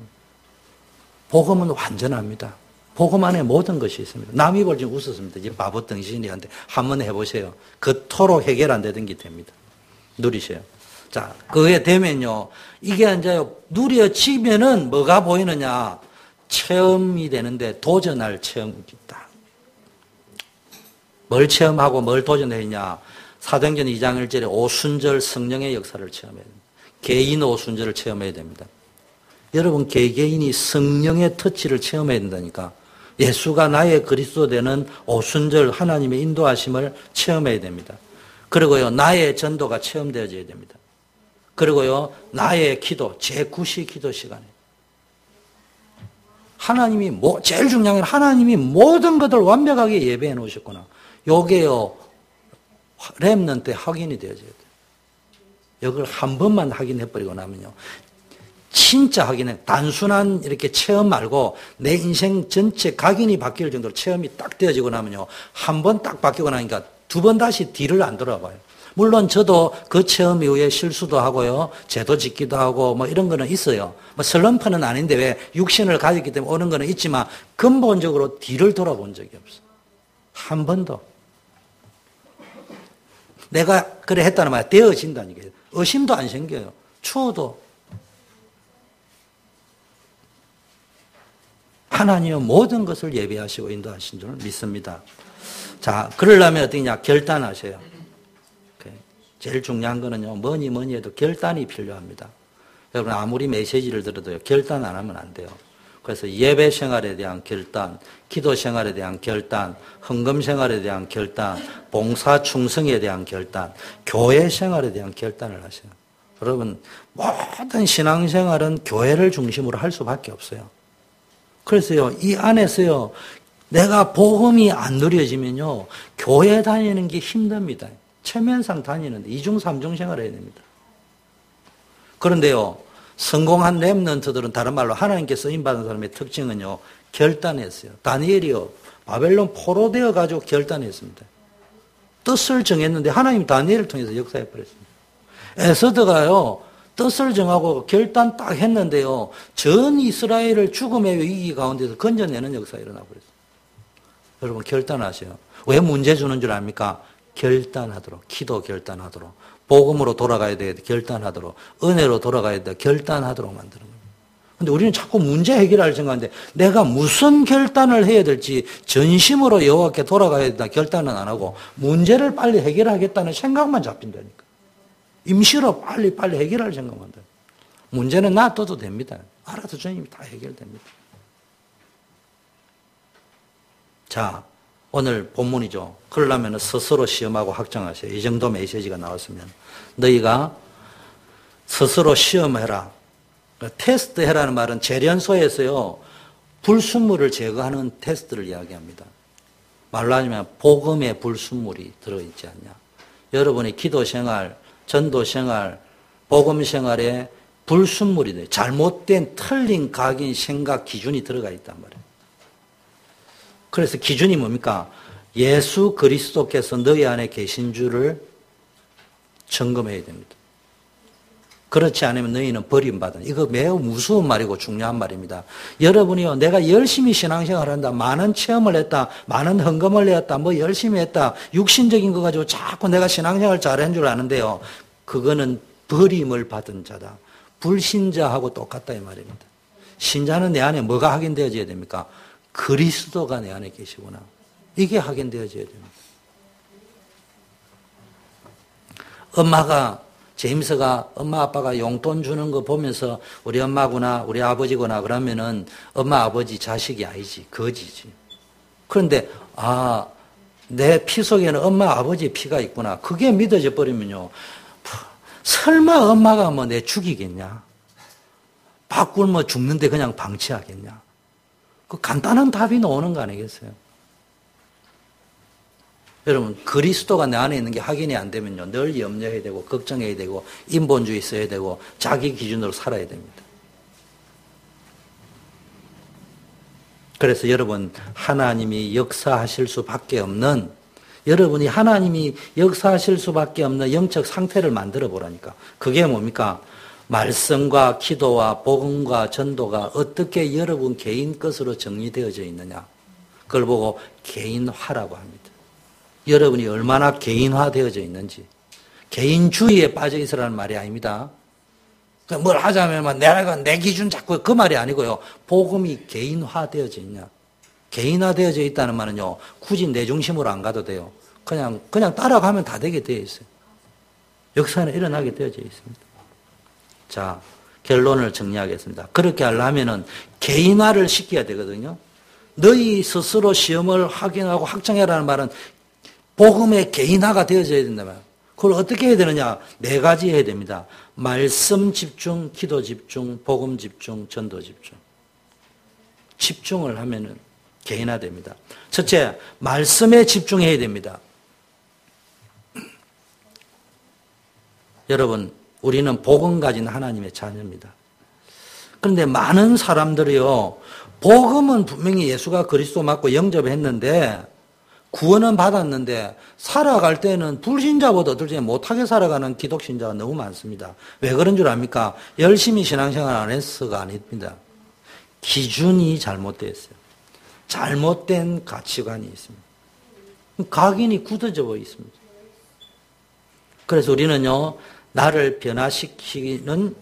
복음은 완전합니다. 복음 안에 모든 것이 있습니다. 남이 벌 지금 웃었습니다. 이 바보 덩신이한테 한번 해보세요. 그토록 해결 안 되던 게 됩니다. 누리세요. 자, 그게 되면요. 이게 이제 누려지면은 뭐가 보이느냐. 체험이 되는데 도전할 체험이 있다. 뭘 체험하고 뭘 도전했냐. 사도행전 2장 1절에 오순절 성령의 역사를 체험해야 됩니다. 개인 오순절을 체험해야 됩니다. 여러분 개개인이 성령의 터치를 체험해야 된다니까. 예수가 나의 그리스도 되는 오순절 하나님의 인도하심을 체험해야 됩니다. 그리고요 나의 전도가 체험되어져야 됩니다. 그리고요 나의 기도, 제9시 기도 시간에 하나님이 제일 중요한 건 하나님이 모든 것을 완벽하게 예배해 놓으셨구나. 요게요 렘넌트 확인이 되어져야 돼요. 이걸 한 번만 확인해버리고 나면요 진짜 확인해. 단순한 이렇게 체험 말고 내 인생 전체 각인이 바뀔 정도로 체험이 딱 되어지고 나면요. 한 번 딱 바뀌고 나니까 두 번 다시 뒤를 안 돌아봐요. 물론 저도 그 체험 이후에 실수도 하고요. 죄도 짓기도 하고 뭐 이런 거는 있어요. 뭐 슬럼프는 아닌데 왜 육신을 가졌기 때문에 오는 거는 있지만 근본적으로 뒤를 돌아본 적이 없어요. 한 번도. 내가 그래 했다는 말이야. 되어진다니까요. 의심도 안 생겨요. 추워도. 하나님은 모든 것을 예배하시고 인도하신 줄 믿습니다. 자, 그러려면 어떻게냐? 결단하셔요. 제일 중요한 거는요, 뭐니 해도 결단이 필요합니다. 여러분, 아무리 메시지를 들어도요, 결단 안 하면 안 돼요. 그래서 예배 생활에 대한 결단, 기도 생활에 대한 결단, 헌금 생활에 대한 결단, 봉사 충성에 대한 결단, 교회 생활에 대한 결단을 하세요. 여러분, 모든 신앙생활은 교회를 중심으로 할 수밖에 없어요. 그래서요, 이 안에서요, 내가 복음이 안 누려지면요, 교회 다니는 게 힘듭니다. 체면상 다니는데 이중 삼중 생활을 해야 됩니다. 그런데요, 성공한 렘넌트들은 다른 말로 하나님께 쓰임받은 사람의 특징은요, 결단했어요. 다니엘이요, 바벨론 포로되어 가지고 결단했습니다. 뜻을 정했는데 하나님 다니엘을 통해서 역사해버렸습니다. 에스더가요, 뜻을 정하고 결단 딱 했는데요, 전 이스라엘을 죽음의 위기 가운데서 건져내는 역사가 일어나고 그랬어요. 여러분 결단하세요. 왜 문제 주는 줄 압니까? 결단하도록, 기도 결단하도록, 복음으로 돌아가야 돼 결단하도록, 은혜로 돌아가야 돼 결단하도록 만드는 겁니다. 근데 우리는 자꾸 문제 해결할 생각인데 내가 무슨 결단을 해야 될지 전심으로 여호와께 돌아가야 된다 결단은 안 하고 문제를 빨리 해결하겠다는 생각만 잡힌다니까. 임시로 빨리 해결할 생각만 한다. 문제는 놔둬도 됩니다. 알아서 주님이 다 해결됩니다. 자, 오늘 본문이죠. 그러려면 스스로 시험하고 확정하세요. 이 정도 메시지가 나왔으면. 너희가 스스로 시험해라. 테스트해라는 말은 재련소에서요, 불순물을 제거하는 테스트를 이야기합니다. 말로 하자면 복음의 불순물이 들어있지 않냐. 여러분의 기도 생활, 전도 생활, 복음 생활에 불순물이 돼요. 잘못된 틀린 각인, 생각, 기준이 들어가 있단 말이에요. 그래서 기준이 뭡니까? 예수 그리스도께서 너희 안에 계신 줄을 점검해야 됩니다. 그렇지 않으면 너희는 버림받은. 이거 매우 무서운 말이고 중요한 말입니다. 여러분이요, 내가 열심히 신앙생활을 한다, 많은 체험을 했다, 많은 헌금을 했다, 뭐 열심히 했다, 육신적인 거 가지고 자꾸 내가 신앙생활 잘한 줄 아는데요, 그거는 버림을 받은 자다. 불신자하고 똑같다 이 말입니다. 신자는 내 안에 뭐가 확인되어져야 됩니까? 그리스도가 내 안에 계시구나. 이게 확인되어져야 됩니다. 제임스가 엄마 아빠가 용돈 주는 거 보면서 우리 엄마구나 우리 아버지구나 그러면은 엄마 아버지 자식이 아니지 거지지. 그런데 내 피 속에는 엄마 아버지의 피가 있구나. 그게 믿어져 버리면요. 설마 엄마가 뭐 내 죽이겠냐? 밥 굶어 죽는데 그냥 방치하겠냐? 그 간단한 답이 나오는 거 아니겠어요? 여러분, 그리스도가 내 안에 있는 게 확인이 안 되면요, 늘 염려해야 되고, 걱정해야 되고, 인본주의 써야 되고, 자기 기준으로 살아야 됩니다. 그래서 여러분, 하나님이 역사하실 수밖에 없는, 여러분이 하나님이 역사하실 수밖에 없는 영적 상태를 만들어 보라니까. 그게 뭡니까? 말씀과 기도와 복음과 전도가 어떻게 여러분 개인 것으로 정리되어져 있느냐. 그걸 보고 개인화라고 합니다. 여러분이 얼마나 개인화되어져 있는지. 개인주의에 빠져 있으라는 말이 아닙니다. 뭘 하자면 내가 내 기준 자꾸 그 말이 아니고요. 복음이 개인화되어져 있냐. 개인화되어져 있다는 말은요. 굳이 내 중심으로 안 가도 돼요. 그냥 따라가면 다 되게 되어 있어요. 역사는 일어나게 되어져 있습니다. 자, 결론을 정리하겠습니다. 그렇게 하려면은 개인화를 시켜야 되거든요. 너희 스스로 시험을 확인하고 확정해라는 말은 복음의 개인화가 되어져야 된다면 그걸 어떻게 해야 되느냐? 4가지 해야 됩니다. 말씀 집중, 기도 집중, 복음 집중, 전도 집중. 집중을 하면은 개인화됩니다. 첫째, 말씀에 집중해야 됩니다. 여러분, 우리는 복음 가진 하나님의 자녀입니다. 그런데 많은 사람들이요, 복음은 분명히 예수가 그리스도 맞고 영접했는데 구원은 받았는데 살아갈 때는 불신자보다 어떨지 못하게 살아가는 기독신자가 너무 많습니다. 왜 그런 줄 압니까? 열심히 신앙생활 안 해서가 아닙니다. 기준이 잘못되어 있어요. 잘못된 가치관이 있습니다. 각인이 굳어져 있습니다. 그래서 우리는요, 나를 변화시키는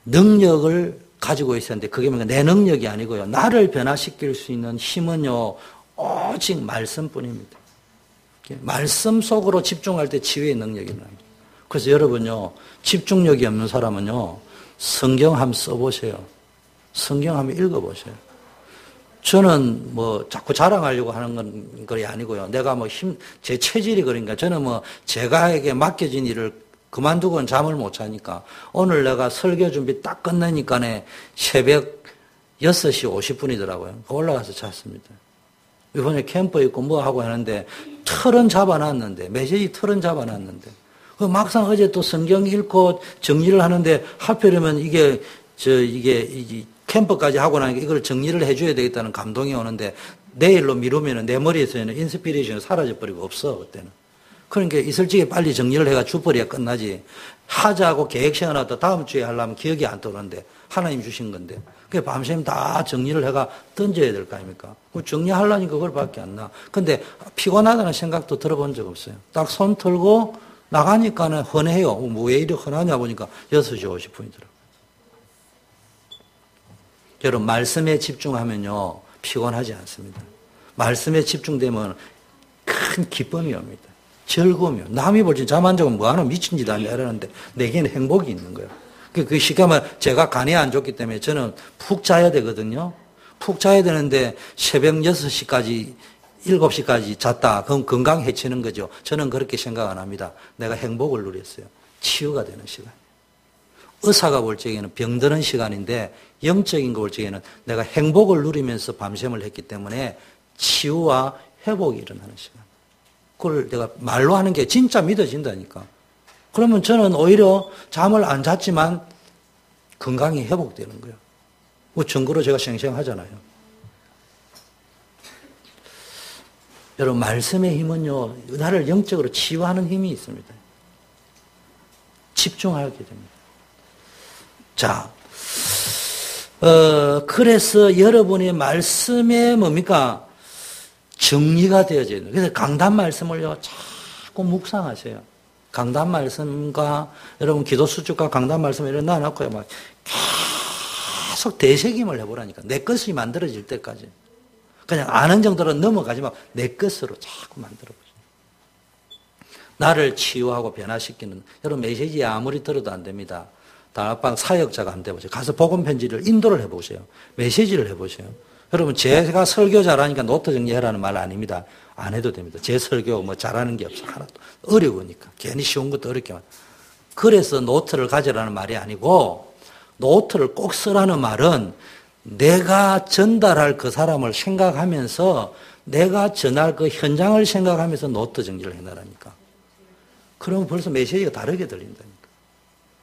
능력을 가지고 있었는데 그게 뭔가 내 능력이 아니고요. 나를 변화시킬 수 있는 힘은요. 오직 말씀뿐입니다. 말씀 속으로 집중할 때 치유의 능력이 일어납니다. 그래서 여러분요. 집중력이 없는 사람은요. 성경 한번 써보세요. 성경 한번 읽어보세요. 저는 뭐 자꾸 자랑하려고 하는 건 아니고요. 내가 제 체질이 그러니까 저는 제가에게 맡겨진 일을 그만두고는 잠을 못 자니까 오늘 내가 설교 준비 딱 끝나니까 새벽 6시 50분이더라고요. 올라가서 잤습니다. 이번에 캠프 있고 뭐 하고 하는데 틀은 잡아놨는데, 메시지 틀은 잡아놨는데, 막상 어제 또 성경 읽고 정리를 하는데 하필이면 이게 캠프까지 하고 나니까 이걸 정리를 해줘야 되겠다는 감동이 오는데 내일로 미루면 내 머리에서는 인스피레이션이 사라져버리고 없어, 그때는. 그러니까 있을 적에 빨리 정리를 해가 주버려야 끝나지. 하자고 계획 세워놨다 다음 주에 하려면 기억이 안 떠오르는데 하나님 주신 건데. 그게 밤샘 다 정리를 해가 던져야 될 거 아닙니까? 정리하려니까 그걸밖에 안 나. 근데 피곤하다는 생각도 들어본 적 없어요. 딱 손 털고 나가니까는 헌해요. 뭐 왜 이렇게 헌하냐 보니까 6시 50분이더라고요. 여러분, 말씀에 집중하면요, 피곤하지 않습니다. 말씀에 집중되면 큰 기쁨이 옵니다. 즐거움이요. 남이 볼 때 잠 안 자고 뭐하노 미친 짓 아니야 이러는데 내게는 행복이 있는 거예요. 그 시간만 제가 간이 안 좋기 때문에 저는 푹 자야 되거든요. 푹 자야 되는데 새벽 6시까지 7시까지 잤다. 그럼 건강 해치는 거죠. 저는 그렇게 생각 안 합니다. 내가 행복을 누렸어요. 치유가 되는 시간. 의사가 볼 적에는 병드는 시간인데 영적인 거 볼 적에는 내가 행복을 누리면서 밤샘을 했기 때문에 치유와 회복이 일어나는 시간. 그걸 내가 말로 하는 게 진짜 믿어진다니까. 그러면 저는 오히려 잠을 안 잤지만 건강이 회복되는 거예요. 뭐 증거로 제가 생생하잖아요. 여러분, 말씀의 힘은요, 나를 영적으로 치유하는 힘이 있습니다. 집중하게 됩니다. 자, 그래서 여러분의 말씀에 뭡니까? 정리가 되어져야 돼요. 그래서 강단 말씀을요, 자꾸 묵상하세요. 강단 말씀과 여러분 기도 수축과 강단 말씀을 이렇게 놔놓고요, 막 계속 되새김을 해보라니까. 내 것이 만들어질 때까지. 그냥 아는 정도로 넘어가지 마. 내 것으로 자꾸 만들어보세요. 나를 치유하고 변화시키는, 여러분 메시지 아무리 들어도 안 됩니다. 다락방 사역자가 안 돼보세요. 가서 복음 편지를 인도를 해보세요. 메시지를 해보세요. 여러분, 제가 설교 잘하니까 노트 정리해라는 말 아닙니다. 안 해도 됩니다. 제 설교 뭐 잘하는 게 없어. 하나도. 어려우니까. 괜히 쉬운 것도 어렵게 만. 그래서 노트를 가져라는 말이 아니고, 노트를 꼭 쓰라는 말은 내가 전달할 그 사람을 생각하면서 내가 전할 그 현장을 생각하면서 노트 정리를 해놔라니까. 그러면 벌써 메시지가 다르게 들린다니까.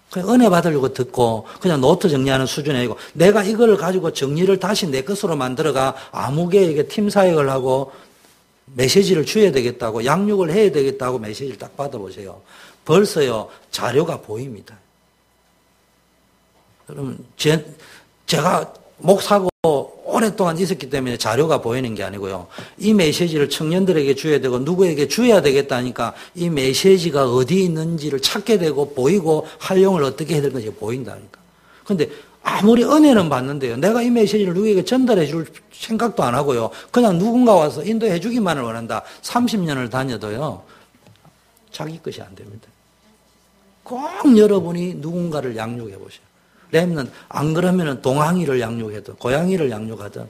그냥 은혜 받으려고 듣고 그냥 노트 정리하는 수준이 아니고 내가 이걸 가지고 정리를 다시 내 것으로 만들어가 아무개에게 팀 사역을 하고 메시지를 줘야 되겠다고 양육을 해야 되겠다고 메시지를 딱 받아보세요. 벌써요 자료가 보입니다. 여러분 제가 목사고 오랫동안 있었기 때문에 자료가 보이는 게 아니고요. 이 메시지를 청년들에게 줘야 되고 누구에게 줘야 되겠다니까 이 메시지가 어디 있는지를 찾게 되고 보이고 활용을 어떻게 해야 될 건지 보인다니까. 그런데 아무리 은혜는 받는데요. 내가 이 메시지를 누구에게 전달해 줄 생각도 안 하고요. 그냥 누군가 와서 인도해 주기만을 원한다. 30년을 다녀도요. 자기 것이 안 됩니다. 꼭 여러분이 누군가를 양육해 보세요. 렘는 안 그러면은 동항이를 양육하든 고양이를 양육하든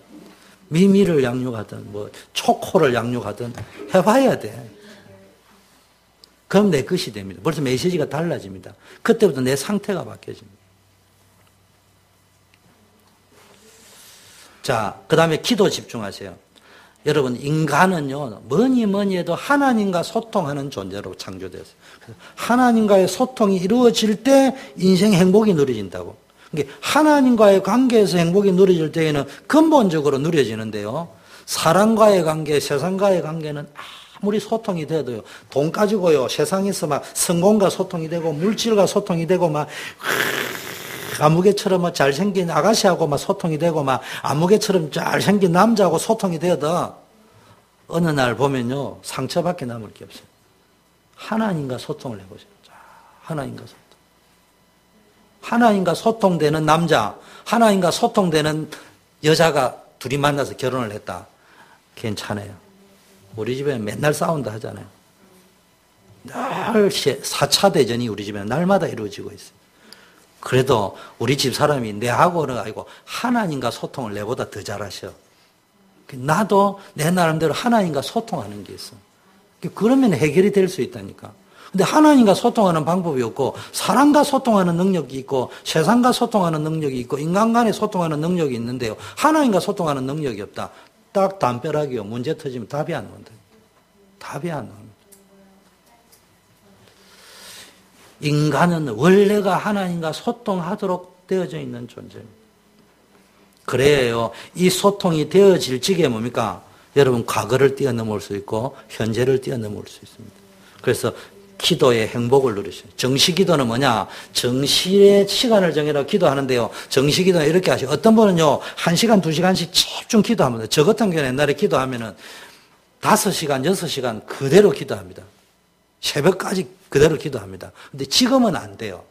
미미를 양육하든 뭐 초코를 양육하든 해봐야 돼. 그럼 내 것이 됩니다. 벌써 메시지가 달라집니다. 그때부터 내 상태가 바뀌어집니다. 자, 그 다음에 기도 집중하세요. 여러분, 인간은요, 뭐니 해도 하나님과 소통하는 존재로 창조되었어요. 하나님과의 소통이 이루어질 때 인생 행복이 누려진다고. 하나님과의 관계에서 행복이 누려질 때에는 근본적으로 누려지는데요. 사람과의 관계, 세상과의 관계는 아무리 소통이 돼도요. 돈 가지고요. 세상에서 막 성공과 소통이 되고 물질과 소통이 되고 막 아무개처럼 잘생긴 아가씨하고 막 소통이 되고 막 아무개처럼 잘생긴 남자하고 소통이 되어도 어느 날 보면요. 상처밖에 남을 게 없어요. 하나님과 소통을 해보세요. 하나님과 소통. 하나님과 소통되는 남자, 하나님과 소통되는 여자가 둘이 만나서 결혼을 했다. 괜찮아요. 우리 집에 맨날 싸운다 하잖아요. 늘 4차 대전이 우리 집에 날마다 이루어지고 있어요. 그래도 우리 집 사람이 내하고는 아니고 하나님과 소통을 내보다 더 잘하셔. 나도 내 나름대로 하나님과 소통하는 게 있어. 그러면 해결이 될 수 있다니까. 근데 하나님과 소통하는 방법이 없고 사람과 소통하는 능력이 있고 세상과 소통하는 능력이 있고 인간 간에 소통하는 능력이 있는데요. 하나님과 소통하는 능력이 없다. 딱 담벼락이요. 문제 터지면 답이 안 나온다. 답이 안 나옵니다. 인간은 원래가 하나님과 소통하도록 되어져 있는 존재입니다. 그래요. 이 소통이 되어질 적에 뭡니까? 여러분, 과거를 뛰어넘을 수 있고 현재를 뛰어넘을 수 있습니다. 그래서 기도의 행복을 누리셔요. 정시기도는 뭐냐? 정시의 시간을 정해서 기도하는데요. 정시기도는 이렇게 하시고, 어떤 분은요, 1시간, 2시간씩 집중 기도합니다. 저 같은 경우는 옛날에 기도하면은 5시간, 6시간 그대로 기도합니다. 새벽까지 그대로 기도합니다. 근데 지금은 안 돼요.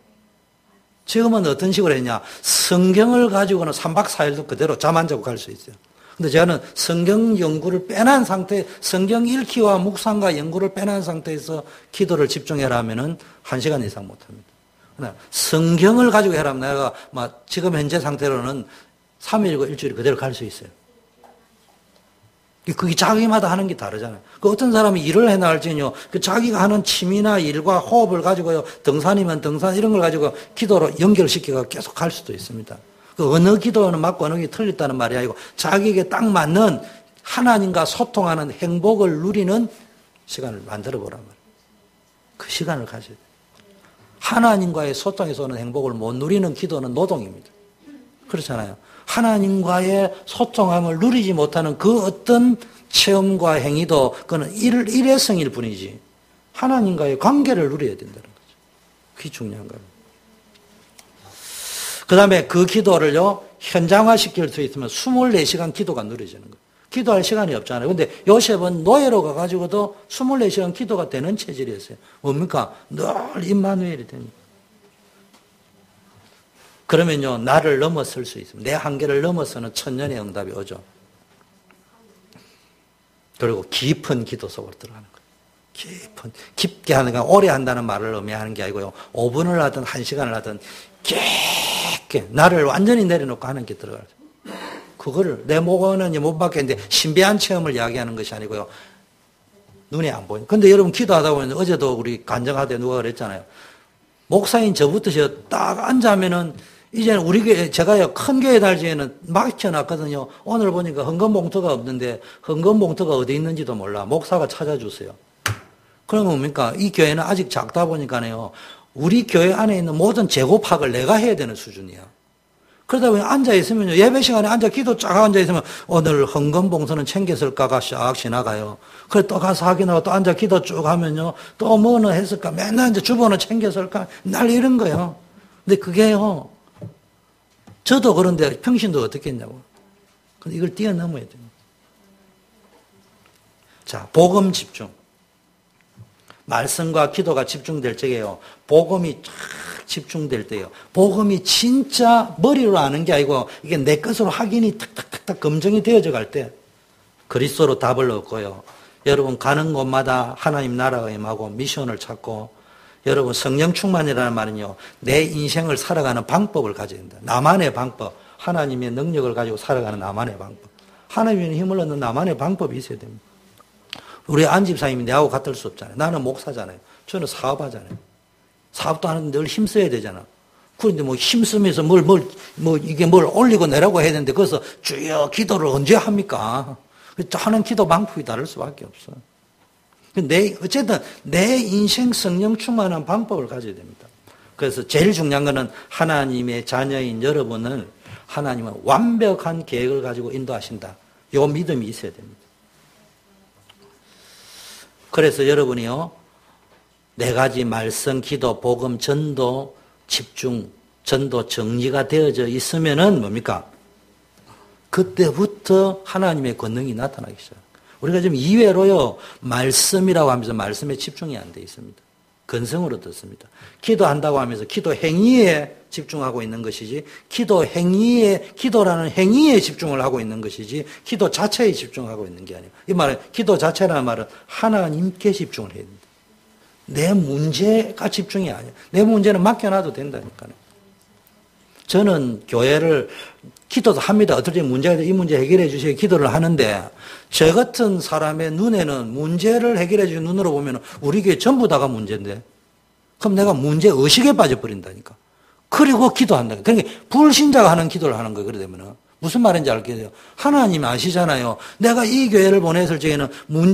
지금은 어떤 식으로 했냐? 성경을 가지고는 3박 4일도 그대로 잠 안 자고 갈 수 있어요. 근데 저는 성경 연구를 빼놓은 상태, 성경 읽기와 묵상과 연구를 빼놓은 상태에서 기도를 집중해라 하면은 1시간 이상 못 합니다. 성경을 가지고 해라 하면 내가 지금 현재 상태로는 3일과 일주일 그대로 갈 수 있어요. 그게 자기마다 하는 게 다르잖아요. 그 어떤 사람이 일을 해 나갈지는요, 그 자기가 하는 취미나 일과 호흡을 가지고요, 등산이면 등산 이런 걸 가지고 기도로 연결시켜서 계속 갈 수도 있습니다. 그 어느 기도는 맞고 어느 게 틀렸다는 말이 아니고 자기에게 딱 맞는 하나님과 소통하는 행복을 누리는 시간을 만들어 보란 말이에요. 그 시간을 가져야 돼요. 하나님과의 소통에서 오는 행복을 못 누리는 기도는 노동입니다. 그렇잖아요. 하나님과의 소통함을 누리지 못하는 그 어떤 체험과 행위도 그건 일회성일 뿐이지 하나님과의 관계를 누려야 된다는 거죠. 그게 중요한 겁니다. 그 다음에 그 기도를요, 현장화시킬 수 있으면 24시간 기도가 누려지는 거예요. 기도할 시간이 없잖아요. 근데 요셉은 노예로 가가지고도 24시간 기도가 되는 체질이었어요. 뭡니까? 늘 임마누엘이 됩니다. 그러면요, 나를 넘어설 수 있습니다. 내 한계를 넘어서는 천년의 응답이 오죠. 그리고 깊은 기도 속으로 들어가는 거예요. 깊게 하는 건 오래 한다는 말을 의미하는 게 아니고요. 5분을 하든 1시간을 하든 깊게 나를 완전히 내려놓고 하는 게 들어가죠. 그거를 내 목은 못 받겠는데 신비한 체험을 이야기하는 것이 아니고요. 눈에 안 보이는. 근데 여러분 기도하다 보면 어제도 우리 간증하되 누가 그랬잖아요. 목사인 저부터 딱 앉으면은 이제는 우리 교회, 제가요, 큰 교회 달지에는 막혀놨거든요. 오늘 보니까 헌금 봉투가 없는데, 헌금 봉투가 어디 있는지도 몰라. 목사가 찾아주세요. 그러면 뭡니까? 이 교회는 아직 작다 보니까요, 우리 교회 안에 있는 모든 재고 파악을 내가 해야 되는 수준이야. 그러다 보니 앉아있으면요, 예배 시간에 기도 쫙 앉아있으면, 오늘 헌금 봉투는 챙겼을까가 싹 지나가요. 그래, 또 가서 확인하고 또 앉아 기도 쭉 하면요, 또 뭐는 했을까? 맨날 이제 주보는 챙겼을까? 날 이런 거예요. 근데 그게요, 저도 그런데 평신도 어떻게 했냐고. 근데 이걸 뛰어넘어야 됩니다. 자, 복음 집중. 말씀과 기도가 집중될 적에요. 복음이 쫙 집중될 때요. 복음이 진짜 머리로 아는 게 아니고 이게 내 것으로 확인이 탁탁탁탁 검증이 되어져 갈 때 그리스도로 답을 얻고요. 여러분 가는 곳마다 하나님 나라가 임하고 미션을 찾고 여러분 성령 충만이라는 말은요. 내 인생을 살아가는 방법을 가져야 된다. 나만의 방법. 하나님의 능력을 가지고 살아가는 나만의 방법. 하나님의 힘을 얻는 나만의 방법이 있어야 됩니다. 우리 안집사님이 내하고 같을 수 없잖아요. 나는 목사잖아요. 저는 사업하잖아요. 사업도 하는데 늘 힘써야 되잖아. 그런데 힘쓰면서 이게 뭘 올리고 내라고 해야 되는데 거기서 주여 기도를 언제 합니까? 하는 기도 방법이 다를 수밖에 없어요. 어쨌든 내 인생 성령 충만한 방법을 가져야 됩니다. 그래서 제일 중요한 거는 하나님의 자녀인 여러분을 하나님은 완벽한 계획을 가지고 인도하신다. 이 믿음이 있어야 됩니다. 그래서 여러분이요, 4가지 말씀, 기도, 복음, 전도, 집중, 전도 정리가 되어져 있으면은 뭡니까? 그때부터 하나님의 권능이 나타나기 시작합니다. 우리가 지금 이외로요, 말씀이라고 하면서 말씀에 집중이 안 돼 있습니다. 근성으로 듣습니다. 기도한다고 하면서 기도 행위에 집중하고 있는 것이지, 기도라는 행위에 집중을 하고 있는 것이지, 기도 자체에 집중하고 있는 게 아니에요. 이 말은, 기도 자체라는 말은 하나님께 집중을 해야 됩니다. 내 문제가 집중이 아니에요. 내 문제는 맡겨놔도 된다니까요. 저는 교회를 기도도 합니다. 어떻게 문제가 이 문제 해결해 주시게 기도를 하는데 저 같은 사람의 눈에는 문제를 해결해 주는 눈으로 보면 우리 교회 전부 다가 문제인데 그럼 내가 문제 의식에 빠져버린다니까. 그리고 기도한다. 그러니까 불신자가 하는 기도를 하는 거예요. 그러다 보면 무슨 말인지 알겠어요? 하나님 아시잖아요. 내가 이 교회를 보냈을 적에는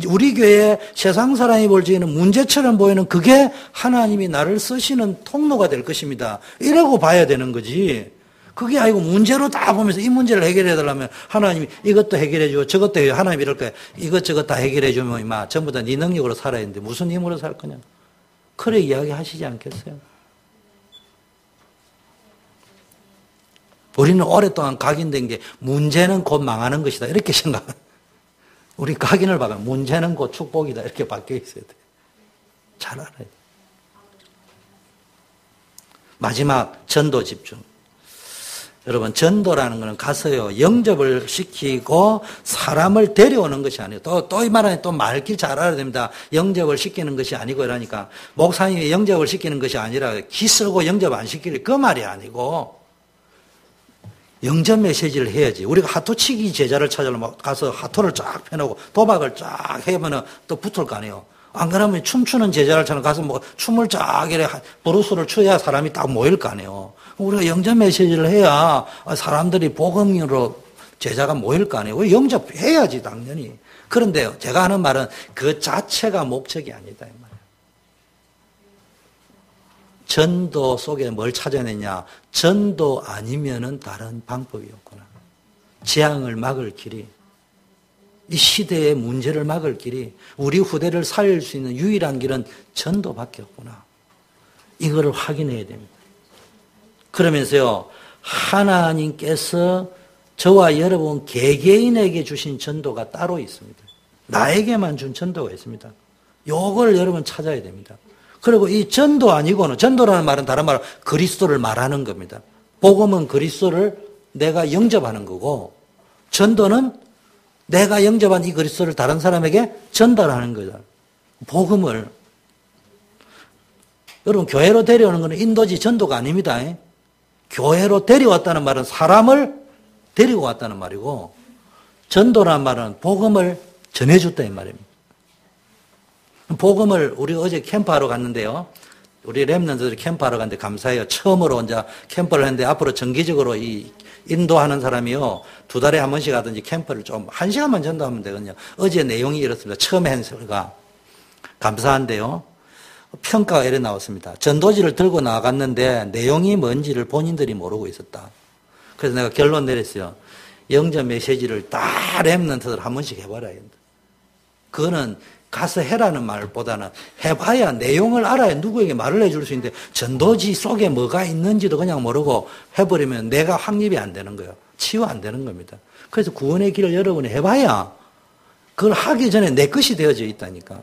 우리 교회 세상 사람이 볼 적에는 문제처럼 보이는 그게 하나님이 나를 쓰시는 통로가 될 것입니다. 이라고 봐야 되는 거지. 그게 아니고 문제로 다 보면서 이 문제를 해결해 달라면 하나님이 이것도 해결해 주고 저것도 해결해. 하나님 이럴 거야. 이것저것 다 해결해 주면 임마 전부 다 네 능력으로 살아야 되는데 무슨 힘으로 살 거냐. 그래 이야기 하시지 않겠어요? 우리는 오랫동안 각인된 게 문제는 곧 망하는 것이다. 이렇게 생각해요. 우리 각인을 봐가면 문제는 곧 축복이다. 이렇게 바뀌어 있어야 돼요. 잘 알아요. 마지막 전도 집중. 여러분 전도라는 것은 가서요 영접을 시키고 사람을 데려오는 것이 아니에요. 또 이 말은 또 말길 잘 알아야 됩니다. 영접을 시키는 것이 아니고 이러니까 목사님이 영접을 시키는 것이 아니라 기 쓸고 영접 안 시키는 그 말이 아니고 영접 메시지를 해야지. 우리가 하토치기 제자를 찾으려면 가서 하토를 쫙 펴놓고 도박을 쫙 해보면 또 붙을 거 아니에요. 안 그러면 춤추는 제자를 찾아 가서 뭐 춤을 쫙 이래 브루스를 춰야 사람이 딱 모일 거 아니에요. 우리가 영접 메시지를 해야 사람들이 복음으로 제자가 모일 거 아니에요. 영접해야지 당연히. 그런데 제가 하는 말은 그 자체가 목적이 아니다 이 말이에요. 전도 속에 뭘 찾아내냐? 전도 아니면은 다른 방법이 없구나. 재앙을 막을 길이, 이 시대의 문제를 막을 길이, 우리 후대를 살릴 수 있는 유일한 길은 전도밖에 없구나. 이거를 확인해야 됩니다. 그러면서요, 하나님께서 저와 여러분 개개인에게 주신 전도가 따로 있습니다. 나에게만 준 전도가 있습니다. 요걸 여러분 찾아야 됩니다. 그리고 이 전도 아니고는, 전도라는 말은 다른 말로 그리스도를 말하는 겁니다. 복음은 그리스도를 내가 영접하는 거고, 전도는 내가 영접한 이 그리스도를 다른 사람에게 전달하는 거다. 복음을. 여러분, 교회로 데려오는 것은 인도지 전도가 아닙니다. 교회로 데려왔다는 말은 사람을 데리고 왔다는 말이고, 전도라는 말은 복음을 전해줬다 이 말입니다. 복음을 우리 어제 캠프하러 갔는데요. 우리 랩런트들이 캠프하러 갔는데 감사해요. 처음으로 이제 캠프를 했는데 앞으로 정기적으로 이 인도하는 사람이요. 2달에 한 번씩 하든지 캠프를 좀 1시간만 전도하면 되거든요. 어제 내용이 이렇습니다. 처음에 한 소리가 감사한데요. 평가가 이래 나왔습니다. 전도지를 들고 나갔는데 내용이 뭔지를 본인들이 모르고 있었다. 그래서 내가 결론 내렸어요. 영접 메시지를 다 랩런트들 한 번씩 해봐라. 그거는 가서 해라는 말보다는 해봐야 내용을 알아야 누구에게 말을 해줄 수 있는데 전도지 속에 뭐가 있는지도 그냥 모르고 해버리면 내가 확립이 안 되는 거예요. 치유 안 되는 겁니다. 그래서 구원의 길을 여러분이 해봐야 그걸 하기 전에 내 것이 되어져 있다니까.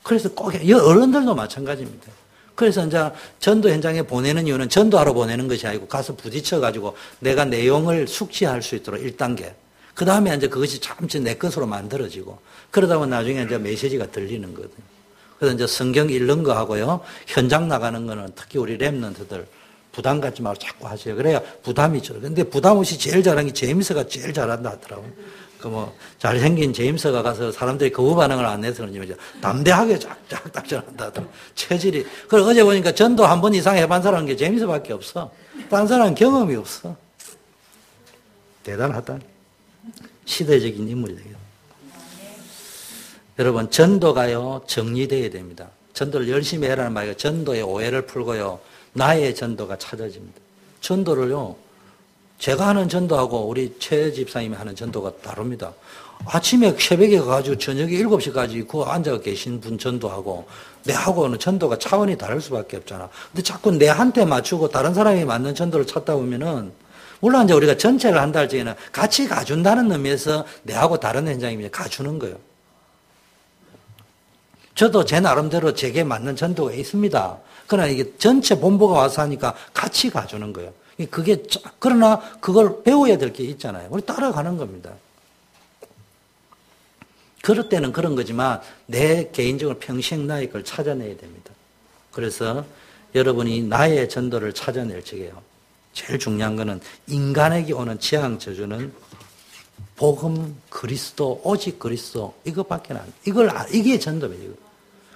그래서 꼭 어른들도 마찬가지입니다. 그래서 이제 전도 현장에 보내는 이유는 전도하러 보내는 것이 아니고 가서 부딪혀가지고 내가 내용을 숙지할 수 있도록 1단계. 그 다음에 이제 그것이 잠시 내 것으로 만들어지고 그러다 보면 나중에 이제 메시지가 들리는 거거든요. 그래서 이제 성경 읽는 거 하고요. 현장 나가는 거는 특히 우리 랩런트들 부담 갖지 말고 자꾸 하세요. 그래야 부담이 죠. 근데 부담 없이 제일 잘하는 게 제임스가 제일 잘한다 하더라고요. 그 뭐 잘생긴 제임스가 가서 사람들이 거부 반응을 안 내서 그런지 담대하게 쫙쫙 전한다 하더라고요. 체질이. 그리고 어제 보니까 전도 한 번 이상 해본 사람은 게 제임스밖에 없어. 다른 사람은 경험이 없어. 대단하다. 시대적인 인물이 되겠다. 여러분 전도가요 정리되어야 됩니다. 전도를 열심히 해라는 말이에요. 전도의 오해를 풀고요. 나의 전도가 찾아집니다. 전도를요. 제가 하는 전도하고 우리 최 집사님이 하는 전도가 다릅니다. 아침에 새벽에 가가지고 저녁에 7시까지 그 앉아 계신 분 전도하고 내하고는 전도가 차원이 다를 수밖에 없잖아. 근데 자꾸 내한테 맞추고 다른 사람이 맞는 전도를 찾다 보면은 물론 이제 우리가 전체를 한다 할 적에는 같이 가준다는 의미에서 내하고 다른 현장이면 가주는 거예요. 저도 제 나름대로 제게 맞는 전도가 있습니다. 그러나 이게 전체 본부가 와서 하니까 같이 가주는 거예요. 그게, 그러나 그걸 배워야 될 게 있잖아요. 우리 따라가는 겁니다. 그럴 때는 그런 거지만 내 개인적으로 평생 나의 걸 찾아내야 됩니다. 그래서 여러분이 나의 전도를 찾아낼 적에요. 제일 중요한 거는 인간에게 오는 재앙 저주는 복음, 그리스도, 오직 그리스도 이것밖에 안 돼요. 이게 전도입니다.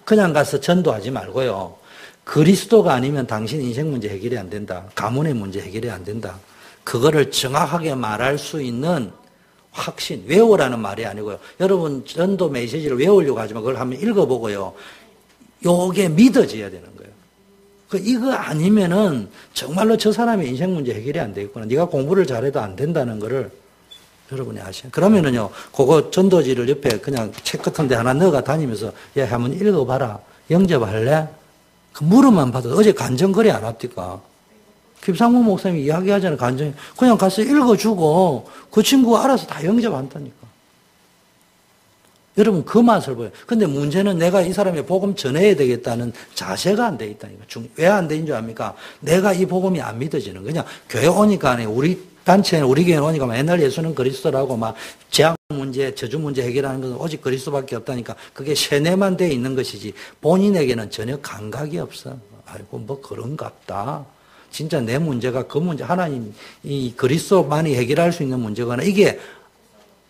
그냥 가서 전도하지 말고요. 그리스도가 아니면 당신 인생 문제 해결이 안 된다. 가문의 문제 해결이 안 된다. 그거를 정확하게 말할 수 있는 확신, 외우라는 말이 아니고요. 여러분 전도 메시지를 외우려고 하지만 그걸 한번 읽어보고요. 요게 믿어져야 되는 거예요. 이거 아니면은 정말로 저 사람의 인생 문제 해결이 안 되겠구나. 네가 공부를 잘해도 안 된다는 거를 여러분이 아시죠? 그러면은요, 그거 전도지를 옆에 그냥 책 같은 데 하나 넣어가 다니면서, 야, 한번 읽어봐라. 영접할래? 그 물음만 봐도 어제 간증거리 안 합니까? 김상무 목사님이 이야기하잖아요, 간증. 그냥 가서 읽어주고, 그 친구가 알아서 다 영접한다니까. 여러분, 그 맛을 보여요. 근데 문제는 내가 이 사람의 복음 전해야 되겠다는 자세가 안 돼 있다니까. 왜 안 되는 줄 압니까? 내가 이 복음이 안 믿어지는 거냐. 교회 오니까, 우리 단체는, 우리 교회 오니까 맨날 예수는 그리스도라고 막 재앙 문제, 저주 문제 해결하는 것은 오직 그리스도밖에 없다니까. 그게 세뇌만 돼 있는 것이지 본인에게는 전혀 감각이 없어. 아이고, 뭐 그런갑다. 진짜 내 문제가 그 문제, 하나님, 이 그리스도만이 해결할 수 있는 문제거나 이게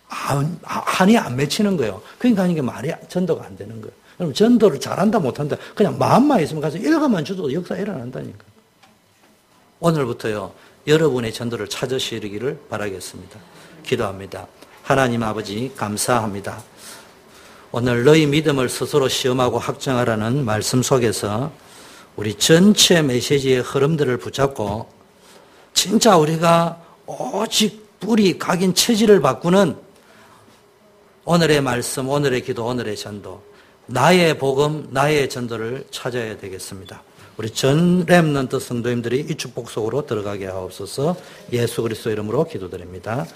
한이 안 맺히는 거예요. 그러니까 이게 말이 전도가 안 되는 거예요. 그럼 전도를 잘한다 못한다 그냥 마음만 있으면 가서 읽어만 줘도 역사 일어난다니까. 오늘부터요 여러분의 전도를 찾으시기를 바라겠습니다. 기도합니다. 하나님 아버지 감사합니다. 오늘 너희 믿음을 스스로 시험하고 확정하라는 말씀 속에서 우리 전체 메시지의 흐름들을 붙잡고 진짜 우리가 오직 뿌리 각인 체질을 바꾸는 오늘의 말씀, 오늘의 기도, 오늘의 전도, 나의 복음, 나의 전도를 찾아야 되겠습니다. 우리 전 렘넌트 성도님들이 이 축복 속으로 들어가게 하옵소서. 예수 그리스도 이름으로 기도드립니다.